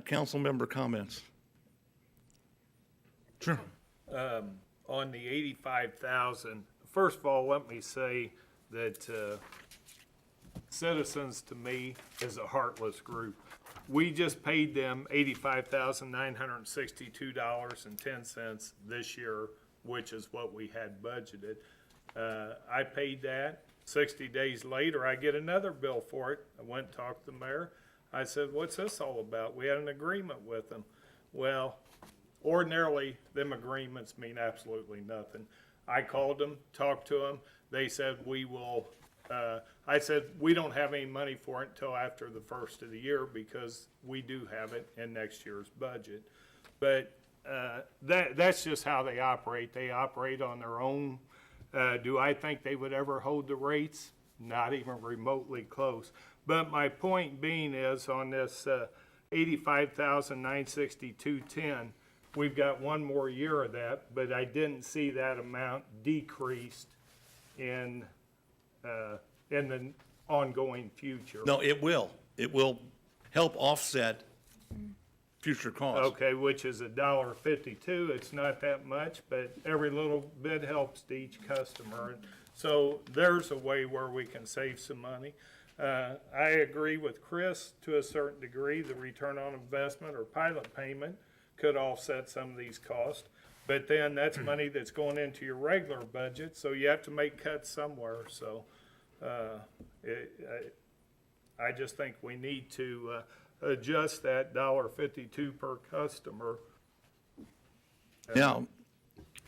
Council member comments. Sure. On the 85,000, first of all, let me say that Citizens, to me, is a heartless group. We just paid them $85,962.10 this year, which is what we had budgeted. I paid that. 60 days later, I get another bill for it. I went and talked to the mayor. I said, what's this all about? We had an agreement with them. Well, ordinarily, them agreements mean absolutely nothing. I called them, talked to them. They said, we will, I said, we don't have any money for it until after the first of the year because we do have it in next year's budget. But that's just how they operate. They operate on their own. Do I think they would ever hold the rates? Not even remotely close. But my point being is on this $85,962.10, we've got one more year of that, but I didn't see that amount decreased in the ongoing future. No, it will. It will help offset future costs. Okay, which is $1.52. It's not that much, but every little bit helps to each customer. So there's a way where we can save some money. I agree with Chris to a certain degree. The return on investment or pilot payment could offset some of these costs. But then that's money that's going into your regular budget, so you have to make cuts somewhere. So I just think we need to adjust that $1.52 per customer. Now,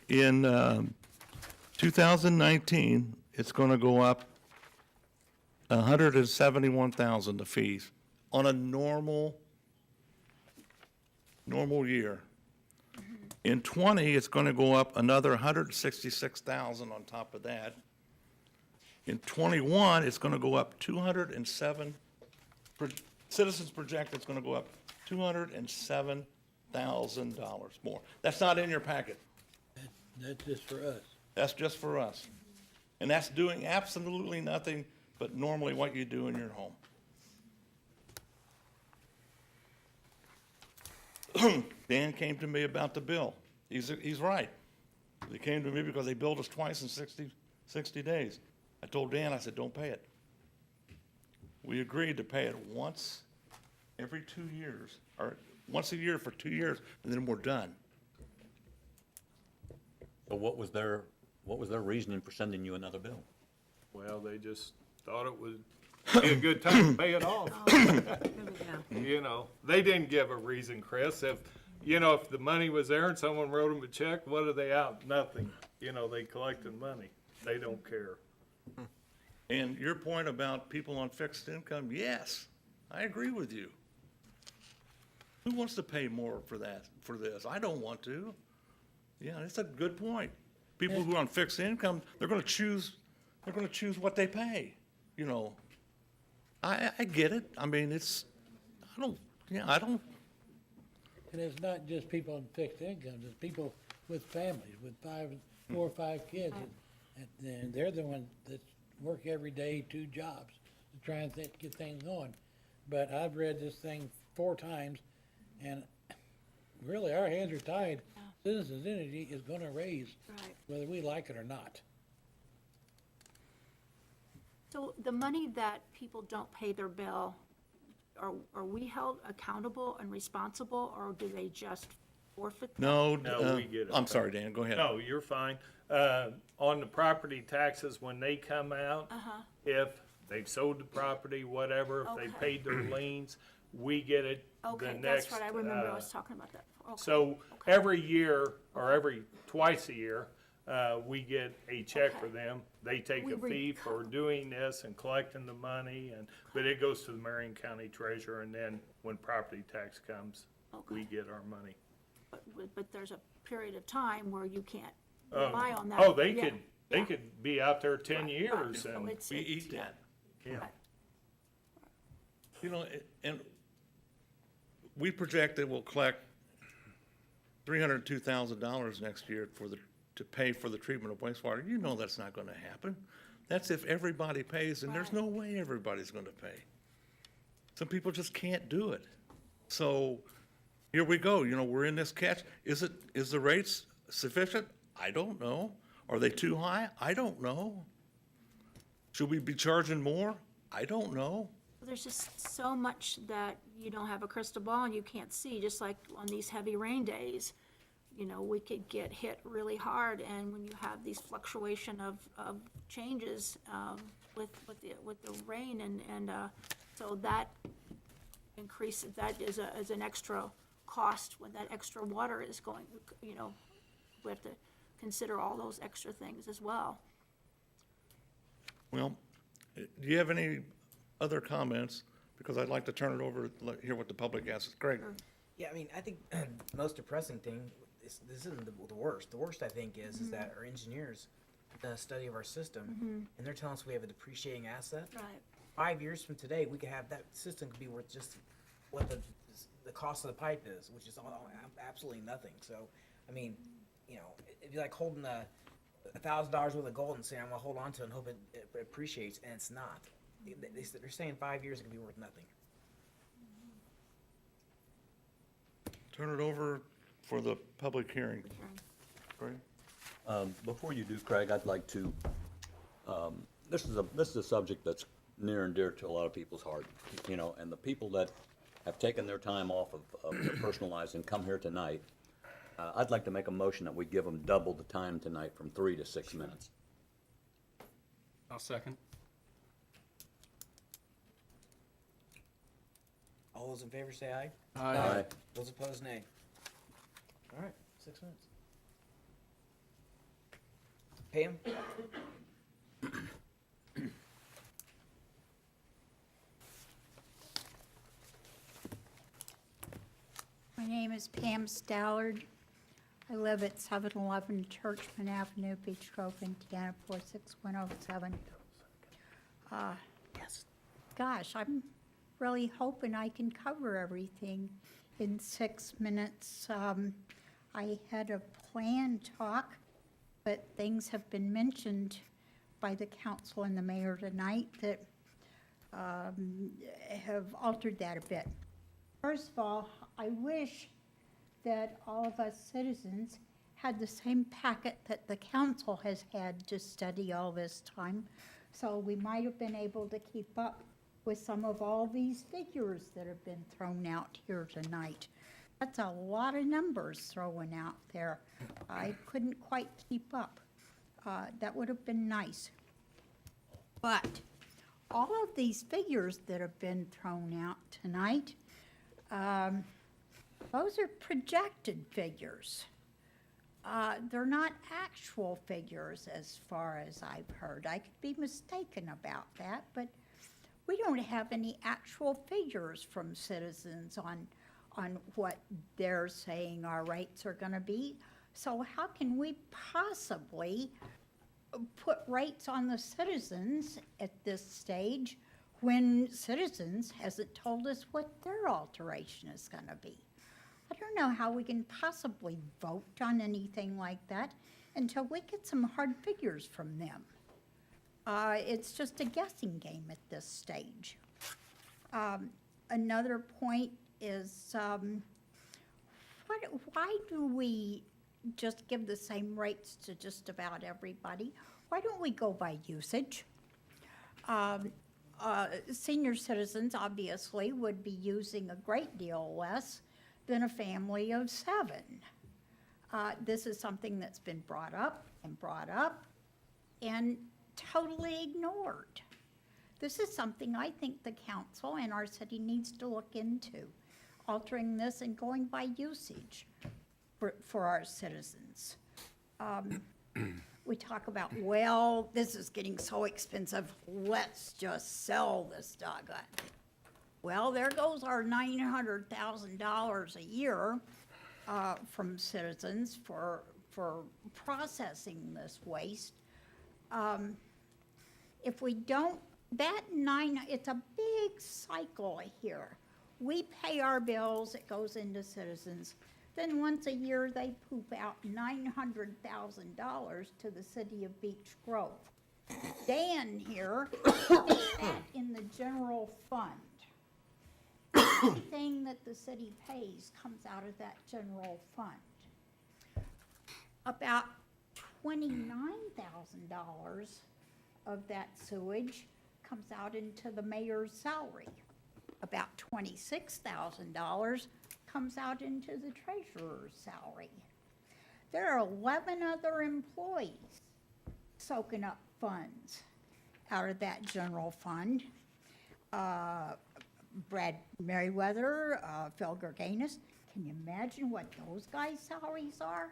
in 2019, it's going to go up $171,000, the fees, on a normal year. In 20, it's going to go up another $166,000 on top of that. In 21, it's going to go up 207. Citizens project it's going to go up $207,000 more. That's not in your packet. That's just for us. That's just for us. And that's doing absolutely nothing but normally what you do in your home. Dan came to me about the bill. He's right. They came to me because they billed us twice in 60 days. I told Dan, I said, don't pay it. We agreed to pay it once every 2 years, or once a year for 2 years, and then we're done. So what was their reasoning for sending you another bill? Well, they just thought it would be a good time to pay it off. You know, they didn't give a reason, Chris. If the money was there and someone wrote them a check, what are they out? Nothing. They collected money. They don't care. And your point about people on fixed income, yes, I agree with you. Who wants to pay more for this? I don't want to. Yeah, that's a good point. People who are on fixed income, they're gonna choose what they pay, you know. I get it. I mean, I don't. And it's not just people on fixed incomes, it's people with families, with 4 or 5 kids. And they're the ones that work every day, 2 jobs, to try and get things going. But I've read this thing 4 times, and really, our hands are tied. Citizens Energy is gonna raise, Right. whether we like it or not. So the money that people don't pay their bill, are we held accountable and responsible, or do they just forfeit? that? No, No, we get it. I'm sorry, Dan, go ahead. No, you're fine. On the property taxes, when they come out, if they've sold the property, whatever, if they Okay. paid their liens, we get it the Okay, next. that's right, I remember I was talking about that. Okay, So okay. every year, or twice a year, we get a check for Okay. them. They take We a fee for doing this and collecting the money, but it goes to the Marion County Treasurer, and then when property tax comes, we Okay. get our money. But there's a period of time where you can't Oh. rely on that. Oh, they Yeah, could, they yeah. could be out there 10 Right, years right. So and it's- We it's- eat yeah. that. yeah. Right. You know, and we project that we'll collect $302,000 next year to pay for the treatment of wastewater. You know that's not gonna happen. That's if everybody pays, and there's Right. no way everybody's gonna pay. Some people just can't do it. So, here we go, you know, we're in this catch. Is the rates sufficient? I don't know. Are they too high? I don't know. Should we be charging more? I don't know. There's just so much that you don't have a crystal ball and you can't see, just like on these heavy rain days. You know, we could get hit really hard, and when you have these fluctuation of changes, with the rain so that increases, that is an extra cost when that extra water is going, you know, we have to consider all those extra things as well. Well, do you have any other comments? Because I'd like to turn it over, hear what the public has. Greg? Yeah, I mean, I think the most depressing thing, this isn't the worst. The worst, I think, is that our engineers done a study of our system, and they're telling us we have a depreciating asset. Right. 5 years from today, we could have, that system could be worth just what the cost of the pipe is, which is absolutely nothing. So, I mean, you know, it'd be like holding $1,000 worth of gold and saying, I'm gonna hold on to it and hope it appreciates, and it's not. They're saying 5 years it could be worth nothing. Turn it over for the public hearing. Greg? Before you do, Craig, I'd like to, this is a subject that's near and dear to a lot of people's heart, you know, and the people that have taken their time off of their personal lives and come here tonight, I'd like to make a motion that we give them double the time tonight from 3 to 6 minutes. I'll second. All those in favor say aye. Aye. Those opposed, nay. All right, 6 minutes. Pam? My name is Pam Stallard. I live at 711 Churchman Avenue, Beech Grove, Indiana, 46107. Yes. Gosh, I'm really hoping I can cover everything in 6 minutes. I had a planned talk, but things have been mentioned by the council and the mayor tonight that have altered that a bit. First of all, I wish that all of us citizens had the same packet that the council has had to study all this time. So we might have been able to keep up with some of all these figures that have been thrown out here tonight. That's a lot of numbers thrown out there. I couldn't quite keep up. That would have been nice. But all of these figures that have been thrown out tonight, those are projected figures. they're not actual figures as far as I've heard. I could be mistaken about that, but we don't have any actual figures from citizens on what they're saying our rates are gonna be. So how can we possibly put rates on the citizens at this stage when citizens hasn't told us what their alteration is gonna be? I don't know how we can possibly vote on anything like that until we get some hard figures from them. It's just a guessing game at this stage. Another point is, why do we just give the same rates to just about everybody? Why don't we go by usage? Senior citizens obviously would be using a great deal less than a family of 7. This is something that's been brought up and totally ignored. This is something I think the council and our city needs to look into, altering this and going by usage for our citizens. We talk about, well, this is getting so expensive, let's just sell this doggone. Well, there goes our $900,000 a year from citizens for processing this waste. If we don't, it's a big cycle here. We pay our bills, it goes into citizens. Then once a year, they poop out $900,000 to the city of Beech Grove. Dan here puts that in the general fund. Everything that the city pays comes out of that general fund. About $29,000 of that sewage comes out into the mayor's salary. About $26,000 comes out into the treasurer's salary. There are 11 other employees soaking up funds out of that general fund. Brad Merriweather, Phil Gerganis, can you imagine what those guys' salaries are?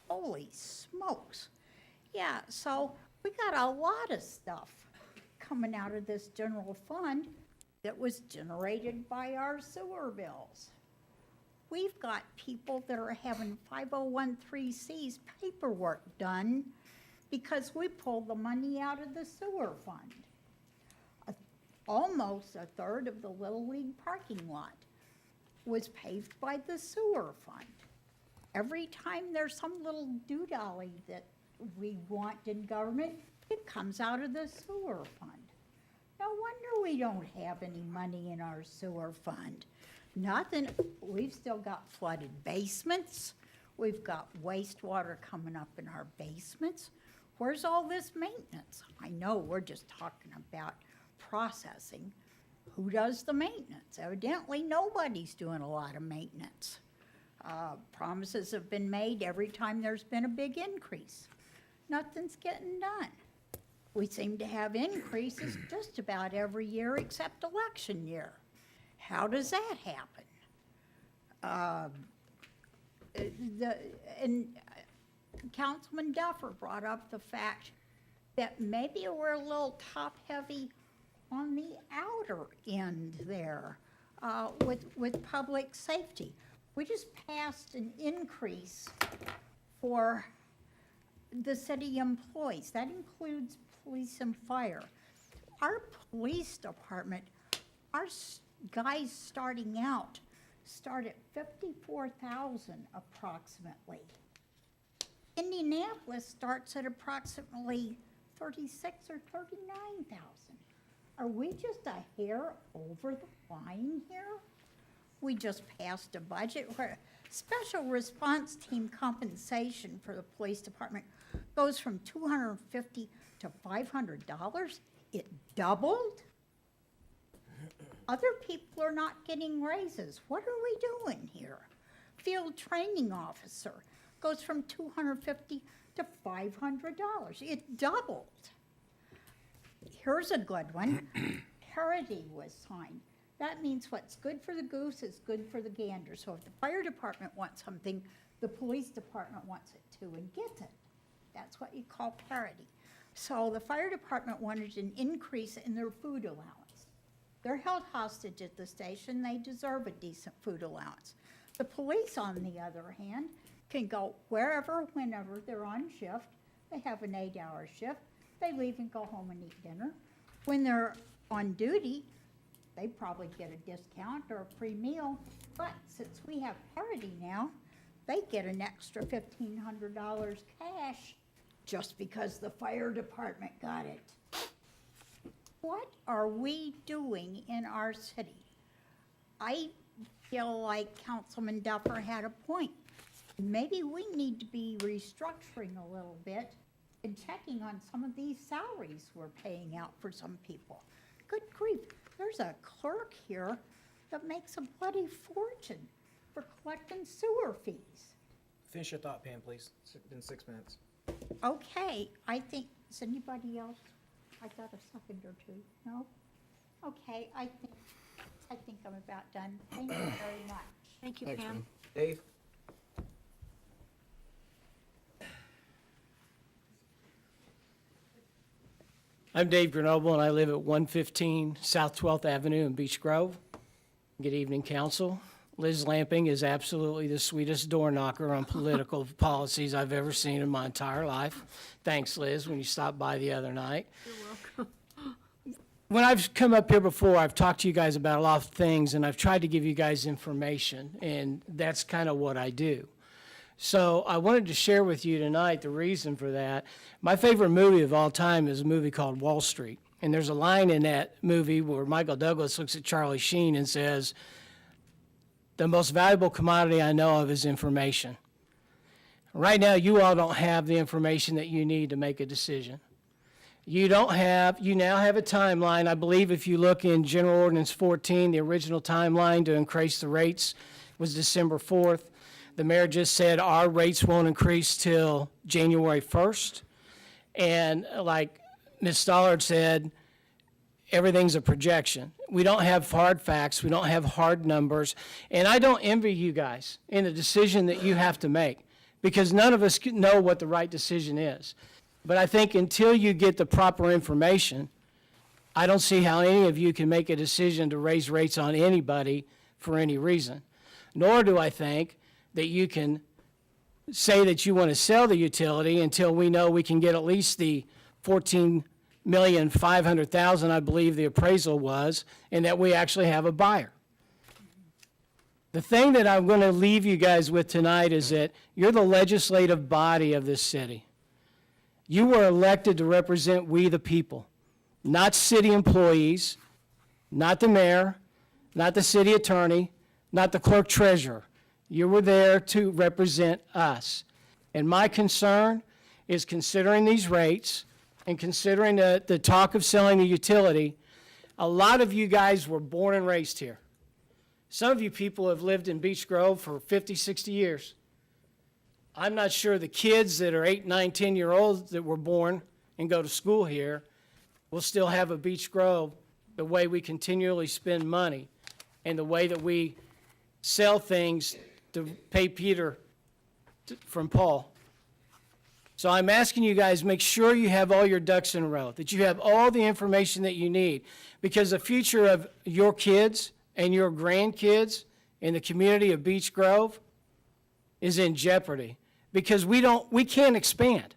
Holy smokes. Yeah, so we got a lot of stuff coming out of this general fund that was generated by our sewer bills. We've got people that are having 501(c)(3)s paperwork done because we pulled the money out of the sewer fund. Almost a third of the Little League parking lot was paved by the sewer fund. Every time there's some little doodolly that we want in government, it comes out of the sewer fund. No wonder we don't have any money in our sewer fund. Nothing. We've still got flooded basements. We've got wastewater coming up in our basements. Where's all this maintenance? I know we're just talking about processing. Who does the maintenance? Evidently, nobody's doing a lot of maintenance. Promises have been made every time there's been a big increase. Nothing's getting done. We seem to have increases just about every year except election year. How does that happen? Councilman Duffer brought up the fact that maybe we're a little top-heavy on the outer end there with public safety. We just passed an increase for the city employees. That includes police and fire. Our police department, our guys starting out start at $54,000 approximately. Indianapolis starts at approximately $36,000 or $39,000. Are we just a hair over the line here? We just passed a budget where special response team compensation for the police department goes from $250 to $500. It doubled. Other people are not getting raises. What are we doing here? Field training officer goes from $250 to $500. It doubled. Here's a good one. Parity was signed. That means what's good for the goose is good for the gander. So if the fire department wants something, the police department wants it too and gets it. That's what you call parity. So the fire department wanted an increase in their food allowance. They're held hostage at the station. They deserve a decent food allowance. The police, on the other hand, can go wherever, whenever they're on shift. They have an 8-hour shift. They leave and go home and eat dinner. When they're on duty, they probably get a discount or a free meal. But since we have parity now, they get an extra $1,500 cash just because the fire department got it. What are we doing in our city? I feel like Councilman Duffer had a point. Maybe we need to be restructuring a little bit and checking on some of these salaries we're paying out for some people. Good grief, there's a clerk here that makes a bloody fortune for collecting sewer fees. Finish your thought, Pam, please. It's been 6 minutes. Okay, I think, is anybody else? I got a second or two, no? Okay, I think I'm about done. Thank you very much. Thank you, Thanks, Pam. Pam. Dave? I'm Dave Grenoble, and I live at 115 South 12th Avenue in Beech Grove. Good evening, council. Liz Lamping is absolutely the sweetest door knocker on political policies I've ever seen in my entire life. Thanks, Liz, when you stopped by the other night. You're welcome. When I've come up here before, I've talked to you guys about a lot of things, and I've tried to give you guys information, and that's kind of what I do. So I wanted to share with you tonight the reason for that. My favorite movie of all time is a movie called Wall Street. And there's a line in that movie where Michael Douglas looks at Charlie Sheen and says, "The most valuable commodity I know of is information." Right now, you all don't have the information that you need to make a decision. You now have a timeline. I believe if you look in General Ordinance 14, the original timeline to increase the rates was December 4th. The mayor just said our rates won't increase till January 1st. And like Ms. Stollard said, everything's a projection. We don't have hard facts. We don't have hard numbers. And I don't envy you guys in the decision that you have to make, because none of us know what the right decision is. But I think until you get the proper information, I don't see how any of you can make a decision to raise rates on anybody for any reason. Nor do I think that you can say that you want to sell the utility until we know we can get at least the $14,500,000, I believe the appraisal was, and that we actually have a buyer. The thing that I'm going to leave you guys with tonight is that you're the legislative body of this city. You were elected to represent we the people, not city employees, not the mayor, not the city attorney, not the clerk treasurer. You were there to represent us. And my concern is, considering these rates and considering the talk of selling the utility, a lot of you guys were born and raised here. Some of you people have lived in Beech Grove for 50, 60 years. I'm not sure the kids that are 8, 9, 10-year-olds that were born and go to school here will still have a Beech Grove the way we continually spend money and the way that we sell things to pay Peter from Paul. So I'm asking you guys, make sure you have all your ducks in a row, that you have all the information that you need, because the future of your kids and your grandkids in the community of Beech Grove is in jeopardy, because we can't expand.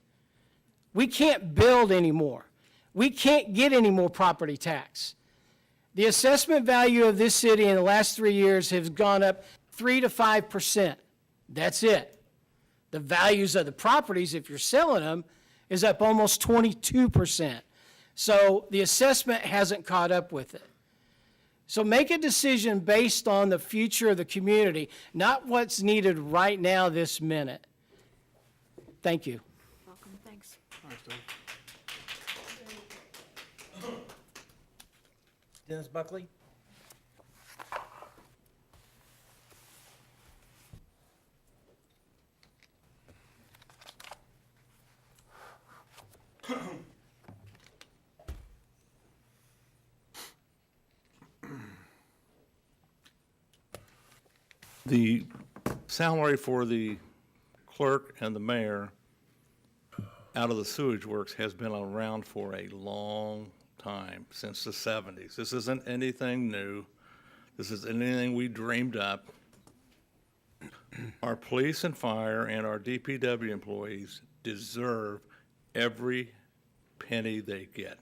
We can't build anymore. We can't get any more property tax. The assessment value of this city in the last 3 years has gone up 3 to 5%. That's it. The values of the properties, if you're selling them, is up almost 22%. So the assessment hasn't caught up with it. So make a decision based on the future of the community, not what's needed right now, this minute. Thank you. Welcome, thanks. Thanks, Dave. Dennis Buckley? The salary for the clerk and the mayor out of the sewage works has been around for a long time, since the 70s. This isn't anything new. This isn't anything we dreamed up. Our police and fire and our DPW employees deserve every penny they get.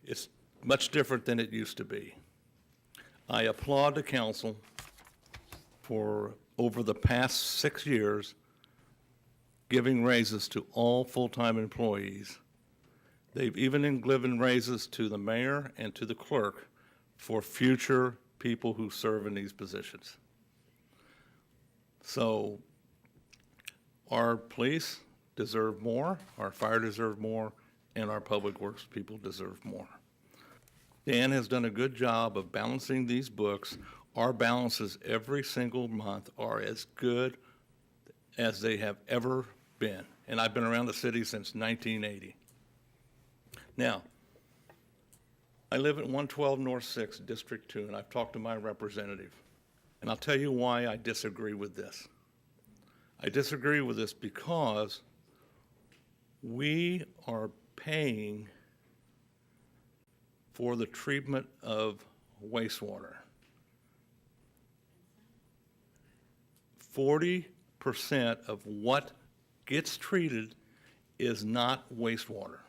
It's much different than it used to be. I applaud the council for, over the past 6 years, giving raises to all full-time employees. They've even given raises to the mayor and to the clerk for future people who serve in these positions. So our police deserve more, our fire deserve more, and our public works people deserve more. Dan has done a good job of balancing these books. Our balances every single month are as good as they have ever been. And I've been around the city since 1980. Now, I live at 112 North 6, District 2, and I've talked to my representative. And I'll tell you why I disagree with this. I disagree with this because we are paying for the treatment of wastewater. 40% of what gets treated is not wastewater.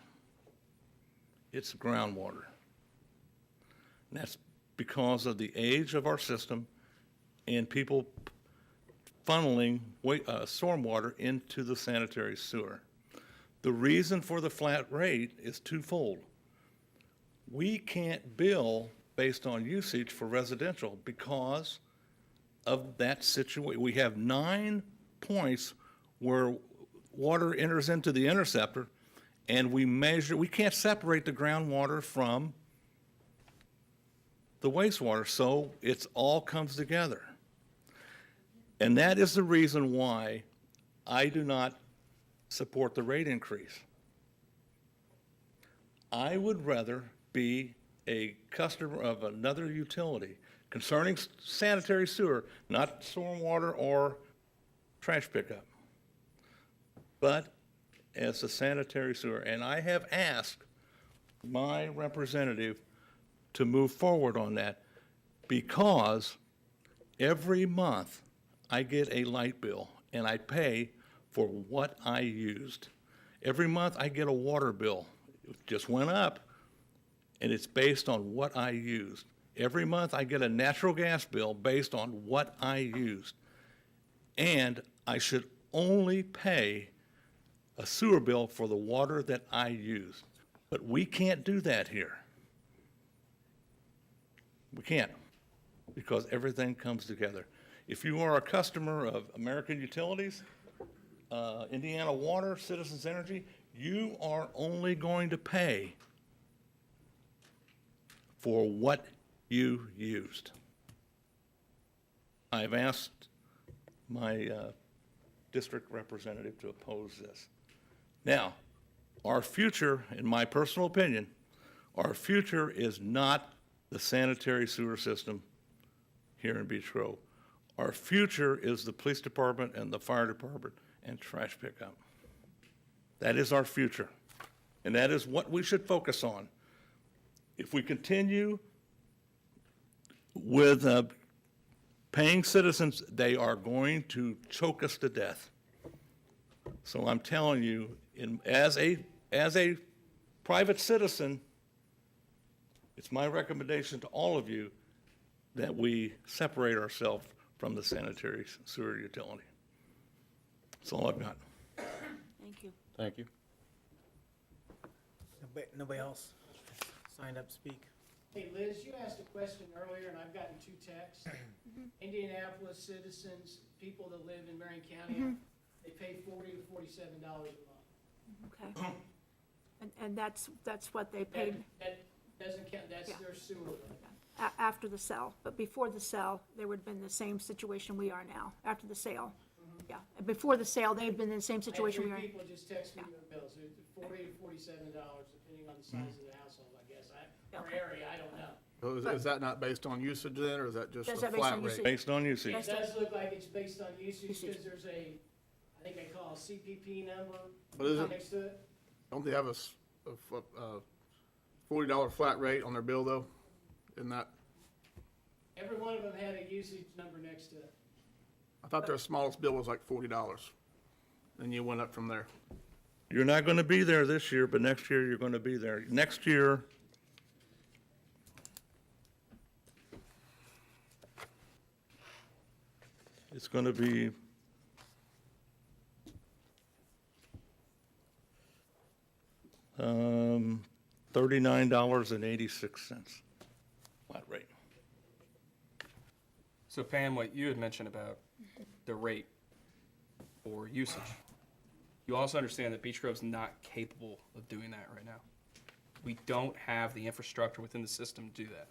It's groundwater. And that's because of the age of our system and people funneling stormwater into the sanitary sewer. The reason for the flat rate is twofold. We can't bill based on usage for residential because of that situation. We have 9 points where water enters into the interceptor, and we can't separate the groundwater from the wastewater, so it all comes together. And that is the reason why I do not support the rate increase. I would rather be a customer of another utility concerning sanitary sewer, not stormwater or trash pickup, but as a sanitary sewer. And I have asked my representative to move forward on that because every month I get a light bill and I pay for what I used. Every month I get a water bill. It just went up, and it's based on what I used. Every month I get a natural gas bill based on what I used. And I should only pay a sewer bill for the water that I used. But we can't do that here. We can't, because everything comes together. If you are a customer of American Utilities, Indiana Water, Citizens Energy, you are only going to pay for what you used. I've asked my district representative to oppose this. Now, our future, in my personal opinion, our future is not the sanitary sewer system here in Beech Grove. Our future is the police department and the fire department and trash pickup. That is our future, and that is what we should focus on. If we continue with paying citizens, they are going to choke us to death. So I'm telling you, as a private citizen, it's my recommendation to all of you that we separate ourselves from the sanitary sewer utility. That's all I've got. Thank you. Thank you. Nobody else signed up to speak? Hey, Liz, you asked a question earlier, and I've gotten 2 texts. Indianapolis citizens, people that live in Marion County, they pay $40 to $47 a month. Okay. And that's what they paid That doesn't count, that's Yeah. their sewer bill. after the sale. But before the sale, they would have been in the same situation we are now, after the sale. Yeah, and before the sale, they've been in the same situation we are I had in. 3 people just text me their bills, $40 to $47, depending on the size of the household, I guess. Or Okay. area, I don't know. So is that not based on usage then, or is that just Is a that based flat on rate? usage? Based on usage. Yes. It does look like it's based on usage, because there's a, I think they call a CPP number What is it? next to it. Don't they have a $40 flat rate on their bill though? Isn't that, Every one of them had a usage number next to it. I thought their smallest bill was like $40. Then you went up from there. You're not gonna be there this year, but next year you're gonna be there. Next year, it's gonna be $39.86, flat rate. So Pam, what you had mentioned about the rate for usage, you also understand that Beech Grove's not capable of doing that right now. We don't have the infrastructure within the system to do that.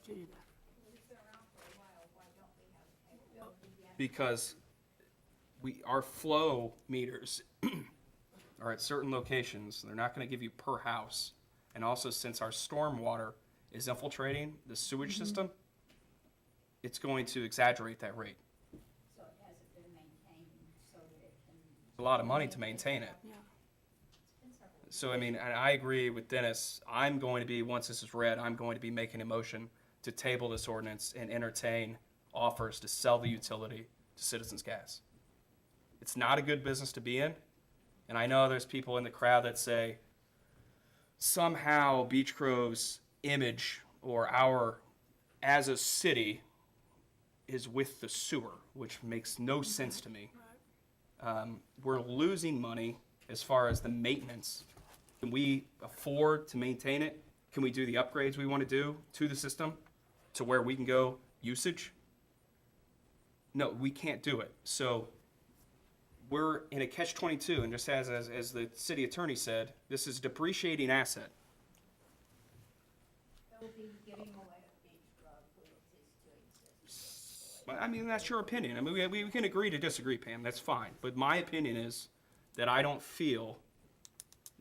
Because our flow meters are at certain locations, they're not gonna give you per house. And also, since our storm water is infiltrating the sewage system, it's going to exaggerate that rate. So it hasn't been maintained so that it can. A lot of money to maintain it. Yeah. So, I mean, and I agree with Dennis, I'm going to be, once this is read, I'm going to be making a motion to table this ordinance and entertain offers to sell the utility to Citizens Gas. It's not a good business to be in, and I know there's people in the crowd that say, somehow Beech Grove's image or our, as a city, is with the sewer, which makes no sense to me. We're losing money as far as the maintenance. Can we afford to maintain it? Can we do the upgrades we want to do to the system to where we can go usage? No, we can't do it. So we're in a catch-22, and just as the city attorney said, this is a depreciating asset. They'll be giving away a Beech Grove who it is to exist. I mean, that's your opinion. I mean, we can agree to disagree, Pam, that's fine. But my opinion is that I don't feel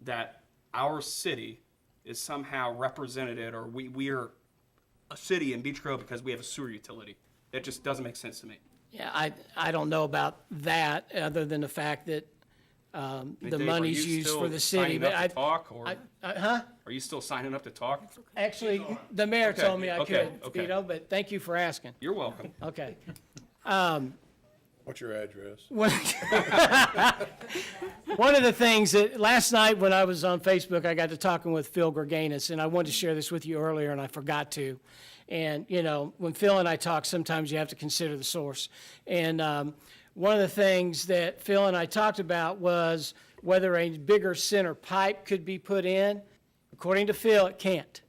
that our city is somehow represented, or we're a city in Beech Grove because we have a sewer utility. That just doesn't make sense to me. Yeah, I don't know about that, other than the fact that the Dave, money's are you used still for the city. signing But up to talk, or Huh? are you still signing up to talk? Actually, the mayor Okay, told me I okay, could, okay. Vito, but thank you for asking. You're welcome. Okay. What's your address? One of the things that, last night when I was on Facebook, I got to talking with Phil Greganis, and I wanted to share this with you earlier, and I forgot to. And, you know, when Phil and I talk, sometimes you have to consider the source. And one of the things that Phil and I talked about was whether a bigger center pipe could be put in. According to Phil, it can't.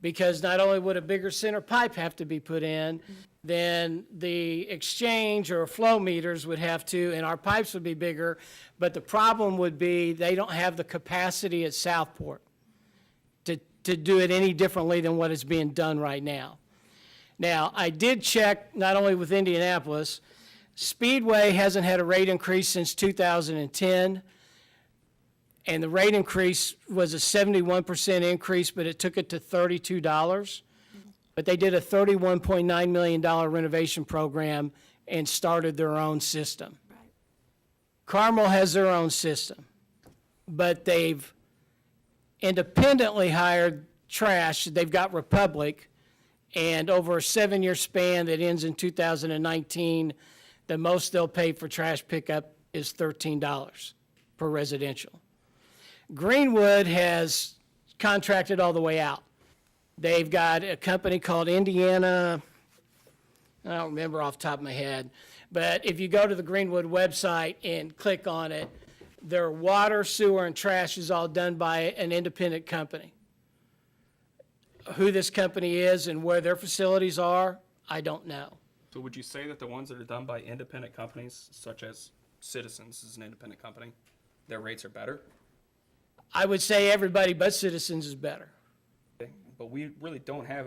Because not only would a bigger center pipe have to be put in, then the exchange or flow meters would have to, and our pipes would be bigger. But the problem would be they don't have the capacity at Southport to do it any differently than what is being done right now. Now, I did check not only with Indianapolis, Speedway hasn't had a rate increase since 2010, and the rate increase was a 71% increase, but it took it to $32. But they did a $31.9 million renovation program and started their own system. Carmel has their own system, but they've independently hired trash. They've got Republic, and over a 7-year span that ends in 2019, the most they'll pay for trash pickup is $13 per residential. Greenwood has contracted all the way out. They've got a company called Indiana, I don't remember off the top of my head, but if you go to the Greenwood website and click on it, their water, sewer, and trash is all done by an independent company. Who this company is and where their facilities are, I don't know. So would you say that the ones that are done by independent companies, such as Citizens is an independent company, their rates are better? I would say everybody but Citizens is better. Okay, but we really don't have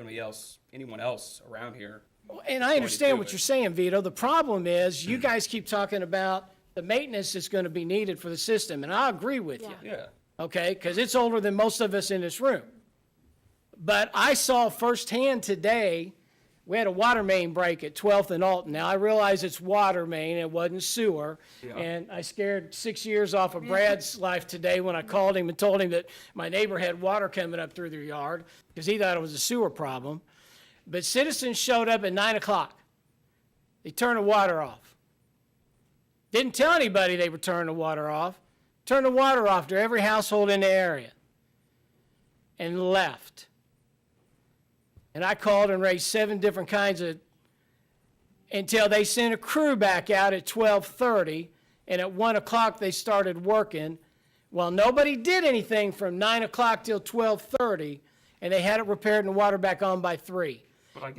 anyone else around here. And I understand what you're saying, Vito. The problem is, you guys keep talking about the maintenance that's going to be needed for the system, and I agree with you. Yeah. Okay, because it's older than most of us in this room. But I saw firsthand today, we had a water main break at 12th and Alton. Now, I realize it's water main, it wasn't sewer. And I scared 6 years off of Brad's life today when I called him and told him that my neighbor had water coming up through their yard because he thought it was a sewer problem. But citizens showed up at 9 o'clock. They turned the water off. Didn't tell anybody they were turning the water off. Turned the water off to every household in the area and left. And I called and raised 7 different kinds of, until they sent a crew back out at 12:30, and at 1 o'clock they started working. Well, nobody did anything from 9 o'clock till 12:30, and they had it repaired and the water back on by 3.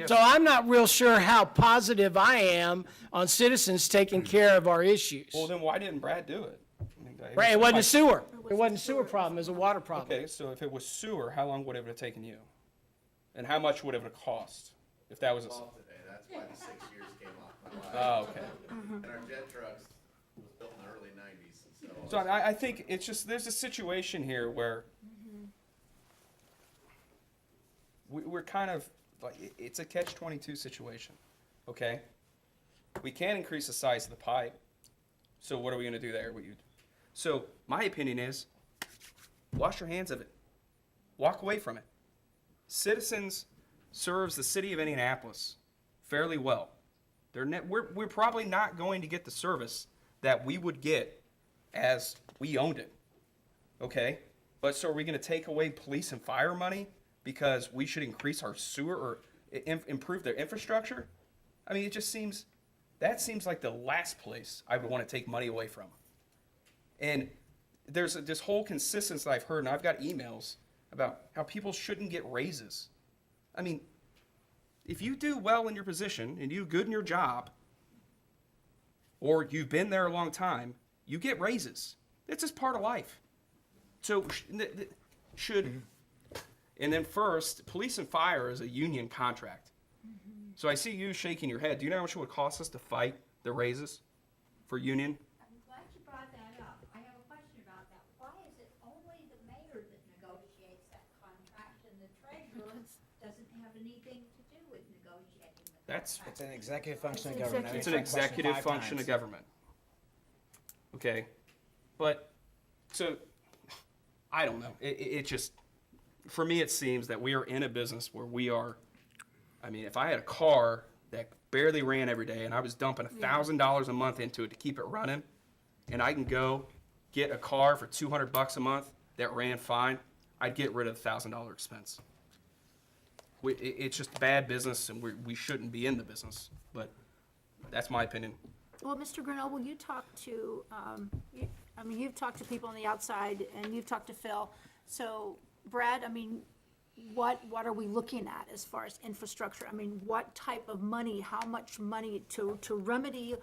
So I'm not real sure how positive I am on citizens taking care of our issues. Well, then why didn't Brad do it? I mean, Right, it wasn't a sewer. It wasn't a sewer problem, it was a water problem. Okay, so if it was sewer, how long would it have taken you? And how much would it have cost if that was a? Today, that's why the 6 years came off my life. Oh, okay. And our jet trucks was built in the early 90s, So I think it's just, there's a situation here where we're kind of, like, it's a catch-22 situation, okay? We can't increase the size of the pipe, so what are we gonna do there? So my opinion is, wash your hands of it. Walk away from it. Citizens serves the city of Indianapolis fairly well. We're probably not going to get the service that we would get as we owned it, okay? But so are we going to take away police and fire money because we should increase our sewer or improve their infrastructure? I mean, that seems like the last place I would want to take money away from. And there's this whole consistency that I've heard, and I've got emails about how people shouldn't get raises. I mean, if you do well in your position and you do good in your job, or you've been there a long time, you get raises. It's just part of life. So and then first, police and fire is a union contract. So I see you shaking your head. Do you know how much it would cost us to fight the raises for union? I'm glad you brought that up. I have a question about that. Why is it only the mayor that negotiates that contract and the treasurer doesn't have anything to do with negotiating the contract? It's an executive function of It's government. It's an executive function of government. Okay, but, so, I don't know. It just, for me, it seems that we are in a business where we are, I mean, if I had a car that barely ran every day and I was dumping $1,000 a month into it to keep it running, and I can go get a car for $200 a month that ran fine, I'd get rid of the $1,000 expense. It's just bad business, and we shouldn't be in the business, but that's my opinion. Well, Mr. Grenoble, you talked to, you've talked to people on the outside, and you've talked to Phil. So, Brad, I mean, what are we looking at as far as infrastructure? I mean, what type of money, how much money to remedy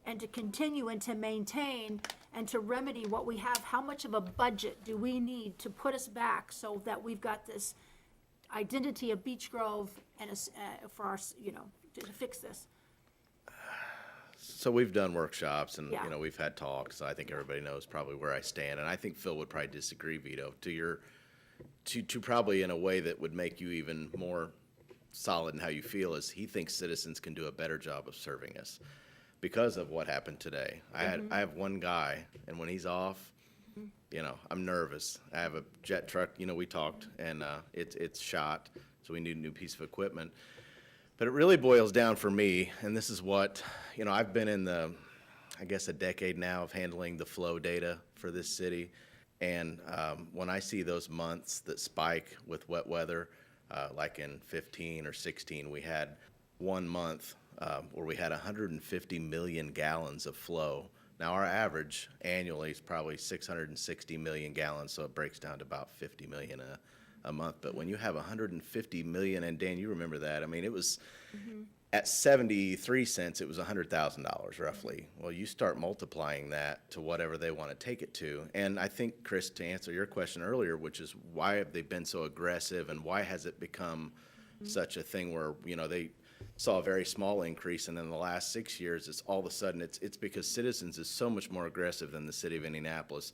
and to continue and to maintain and to remedy what we have? How much of a budget do we need to put us back so that we've got this identity of Beech Grove and for our, to fix this? So we've done workshops and, Yeah. We've had talks. I think everybody knows probably where I stand. And I think Phil would probably disagree, Vito, to probably in a way that would make you even more solid in how you feel is he thinks citizens can do a better job of serving us because of what happened today. I have one guy, and when he's off, I'm nervous. I have a jet truck, we talked, and it's shot, so we need a new piece of equipment. But it really boils down for me, and this is what, I've been in a decade now of handling the flow data for this city. And when I see those months that spike with wet weather, like in 15 or 16, we had 1 month where we had 150 million gallons of flow. Now, our average annually is probably 660 million gallons, so it breaks down to about 50 million a month. But when you have 150 million, and Dan, you remember that, I mean, it was at 73 cents, it was $100,000 roughly. Well, you start multiplying that to whatever they want to take it to. And I think, Chris, to answer your question earlier, which is why have they been so aggressive and why has it become such a thing where, they saw a very small increase, and in the last 6 years, it's all of a sudden, it's because Citizens is so much more aggressive than the city of Indianapolis.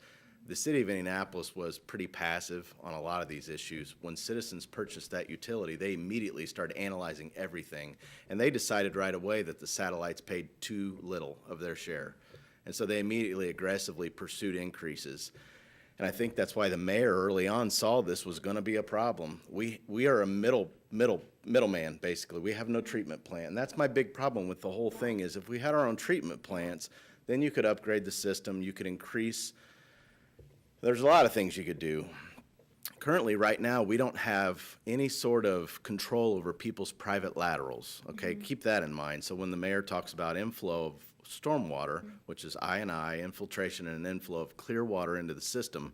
the city of Indianapolis was pretty passive on a lot of these issues. When citizens purchased that utility, they immediately started analyzing everything, and they decided right away that the satellites paid too little of their share. And so they immediately aggressively pursued increases. And I think that's why the mayor early on saw this was going to be a problem. We are a middleman, basically. We have no treatment plant. And that's my big problem with the whole thing is if we had our own treatment plants, then you could upgrade the system, you could increase. There's a lot of things you could do. Currently, right now, we don't have any sort of control over people's private laterals, okay? Keep that in mind. So when the mayor talks about inflow of stormwater, which is I&I, infiltration and an inflow of clear water into the system,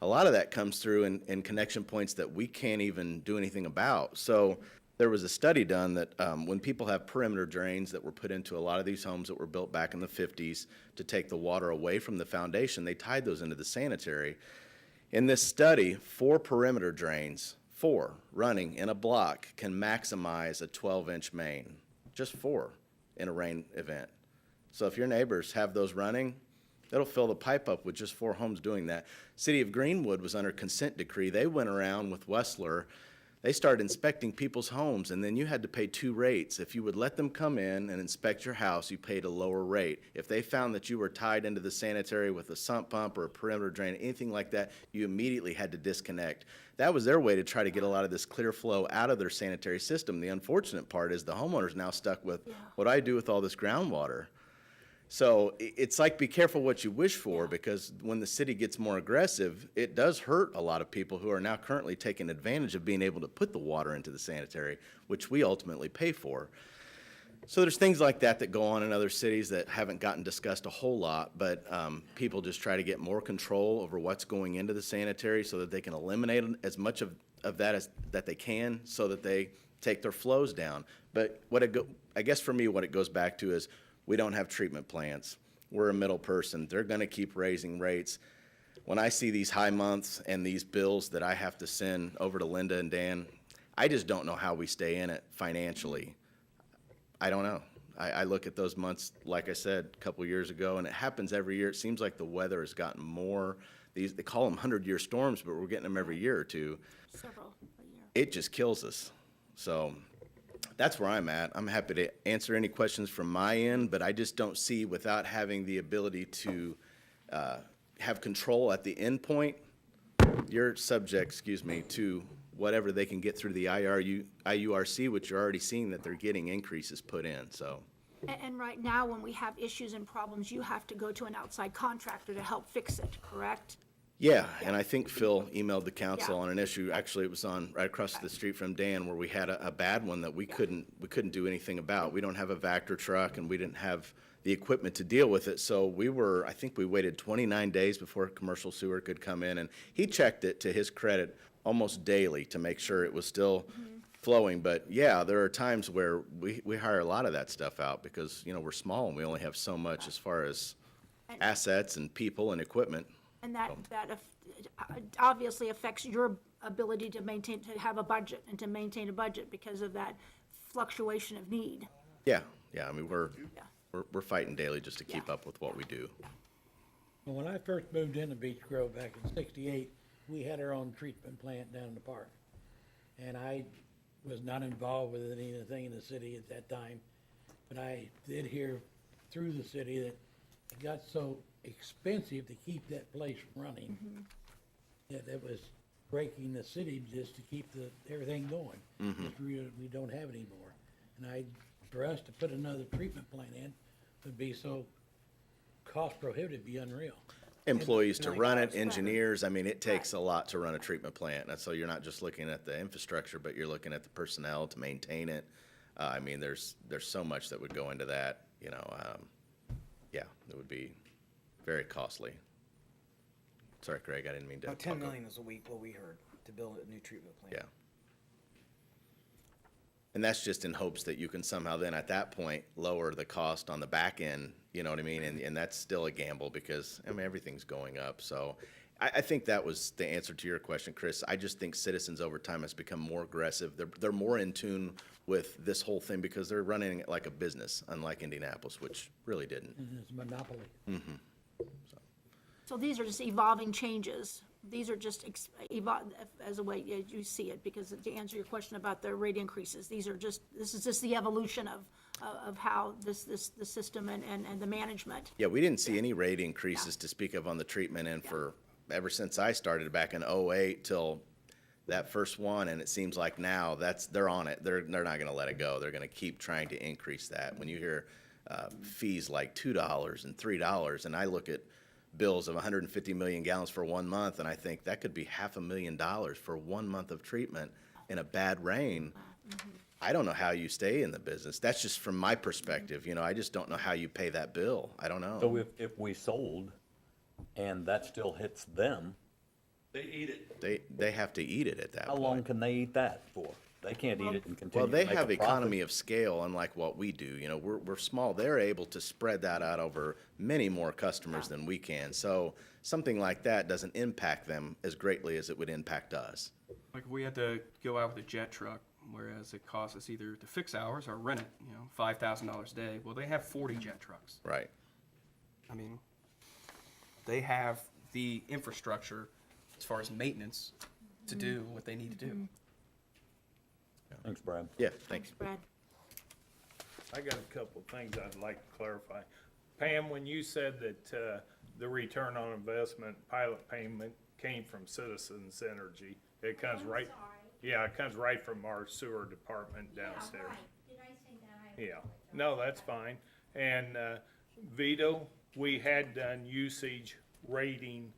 a lot of that comes through in connection points that we can't even do anything about. So there was a study done that when people have perimeter drains that were put into a lot of these homes that were built back in the 50s to take the water away from the foundation, they tied those into the sanitary. In this study, 4 perimeter drains, 4 running in a block, can maximize a 12-inch main. Just 4 in a rain event. So if your neighbors have those running, it'll fill the pipe up with just 4 homes doing that. City of Greenwood was under consent decree. They went around with Westler. They started inspecting people's homes, and then you had to pay 2 rates. If you would let them come in and inspect your house, you paid a lower rate. If they found that you were tied into the sanitary with a sump pump or a perimeter drain, anything like that, you immediately had to disconnect. That was their way to try to get a lot of this clear flow out of their sanitary system. The unfortunate part is the homeowner's now stuck with, what do I do with all this groundwater? So it's like, be careful what you wish for, because when the city gets more aggressive, it does hurt a lot of people who are now currently taking advantage of being able to put the water into the sanitary, which we ultimately pay for. So there's things like that that go on in other cities that haven't gotten discussed a whole lot, but people just try to get more control over what's going into the sanitary so that they can eliminate as much of that as that they can so that they take their flows down. But I guess for me, what it goes back to is, we don't have treatment plants. We're a middle person. They're going to keep raising rates. When I see these high months and these bills that I have to send over to Linda and Dan, I just don't know how we stay in it financially. I don't know. I look at those months, like I said, a couple years ago, and it happens every year. It seems like the weather has gotten more. They call them 100-year storms, but we're getting them every year or two. Several a year. It just kills us. So that's where I'm at. I'm happy to answer any questions from my end, but I just don't see, without having the ability to have control at the end point, you're subject, to whatever they can get through the IURC, which you're already seeing that they're getting increases put in, so. And right now, when we have issues and problems, you have to go to an outside contractor to help fix it, correct? Yeah, and I think Phil emailed the council Yeah. on an issue, actually it was on right across the street from Dan, where we had a bad one that we couldn't do anything about. We don't have a Vector truck and we didn't have the equipment to deal with it, so I think we waited 29 days before commercial sewer could come in, and he checked it, to his credit, almost daily to make sure it was still flowing. But yeah, there are times where we hire a lot of that stuff out because, we're small and we only have so much as far as assets and people and equipment. And that obviously affects your ability to have a budget and to maintain a budget because of that fluctuation of need. Yeah, I mean, we're fighting daily just to keep up with what we do. Well, when I first moved into Beech Grove back in '68, we had our own treatment plant down in the park. And I was not involved with anything in the city at that time, but I did hear through the city that it got so expensive to keep that place running that it was breaking the city just to keep everything going. We don't have it anymore. And for us to put another treatment plant in would be so cost prohibitive, it'd be unreal. Employees to run it, engineers, I mean, it takes a lot to run a treatment plant. And so you're not just looking at the infrastructure, but you're looking at the personnel to maintain it. I mean, there's so much that would go into that, it would be very costly. Sorry, Craig, I didn't mean to. About 10 million is what we heard to build a new treatment plant. Yeah. And that's just in hopes that you can somehow then at that point lower the cost on the back end, you know what I mean? And that's still a gamble because, everything's going up. So I think that was the answer to your question, Chris. I just think citizens over time has become more aggressive. They're more in tune with this whole thing because they're running it like a business, unlike Indianapolis, which really didn't. It's a monopoly. So these are just evolving changes. These are just as a way you see it, because to answer your question about the rate increases, this is just the evolution of how the system and the management. Yeah, we didn't see any rate increases to speak of on the treatment end for, ever since I started back in '08 till that first one, and it seems like now they're on it. They're not gonna let it go. They're gonna keep trying to increase that. When you hear fees like $2 and $3, and I look at bills of 150 million gallons for 1 month, and I think that could be $500,000 for 1 month of treatment in a bad rain. I don't know how you stay in the business. That's just from my perspective. You know, I just don't know how you pay that bill. I don't know. So if we sold and that still hits them, They eat it. They have to eat it at that how point. long can they eat that for? They can't eat it and continue Well, to they make a have profit. economy of scale, unlike what we do. You know, we're small. They're able to spread that out over many more customers than we can. So something like that doesn't impact them as greatly as it would impact us. Like if we had to go out with a jet truck, whereas it costs us either to fix ours or rent it, $5,000 a day. Well, they have 40 jet trucks. Right. I mean, they have the infrastructure as far as maintenance to do what they need to do. Thanks, Brad. Yeah, thanks. Brad? I got a couple of things I'd like to clarify. Pam, when you said that the return on investment pilot payment came from Citizens Energy, it comes right. Yeah, it comes right from our sewer department downstairs. Did I say that? Yeah, no, that's fine. And Vito, we had done usage rating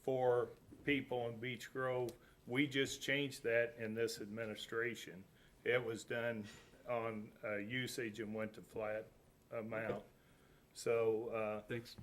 for people in Beech Grove. We just changed that in this administration. It was done on usage and went to flat amount. So, Thanks.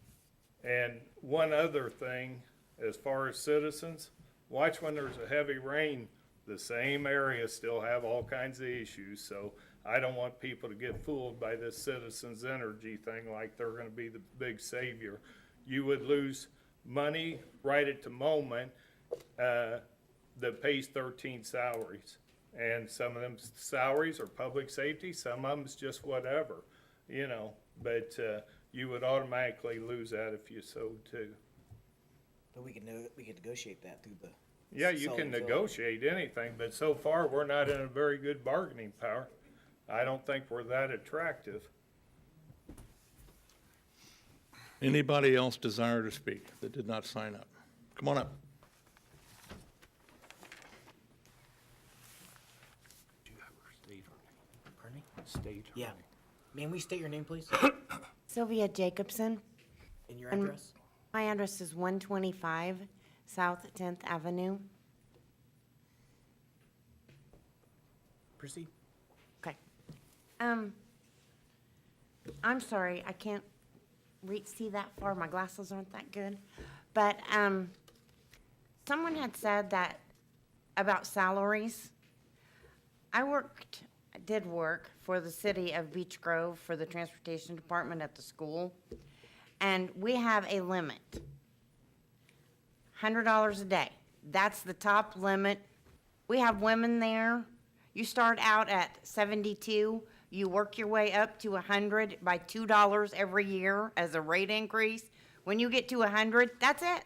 and one other thing, as far as citizens, watch when there's a heavy rain, the same areas still have all kinds of issues. So I don't want people to get fooled by this Citizens Energy thing like they're gonna be the big savior. You would lose money right at the moment that pays 13 salaries. And some of them salaries are public safety, some of them's just whatever, but you would automatically lose that if you sold too. But we could negotiate that through the. Yeah, you selling can bill. negotiate anything, but so far, we're not in a very good bargaining power. I don't think we're that attractive. Anybody else desire to speak that did not sign up? Come on up. Pardon me? State. Yeah. May we state your name, please? Sylvia Jacobson. And your And address? my address is 125 South 10th Avenue. Proceed. Okay. I'm sorry, I can't see that far. My glasses aren't that good. But someone had said that about salaries. I did work for the city of Beech Grove for the transportation department at the school. And we have a limit. $100 a day. That's the top limit. We have women there. You start out at 72. You work your way up to 100 by $2 every year as a rate increase. When you get to 100, that's it.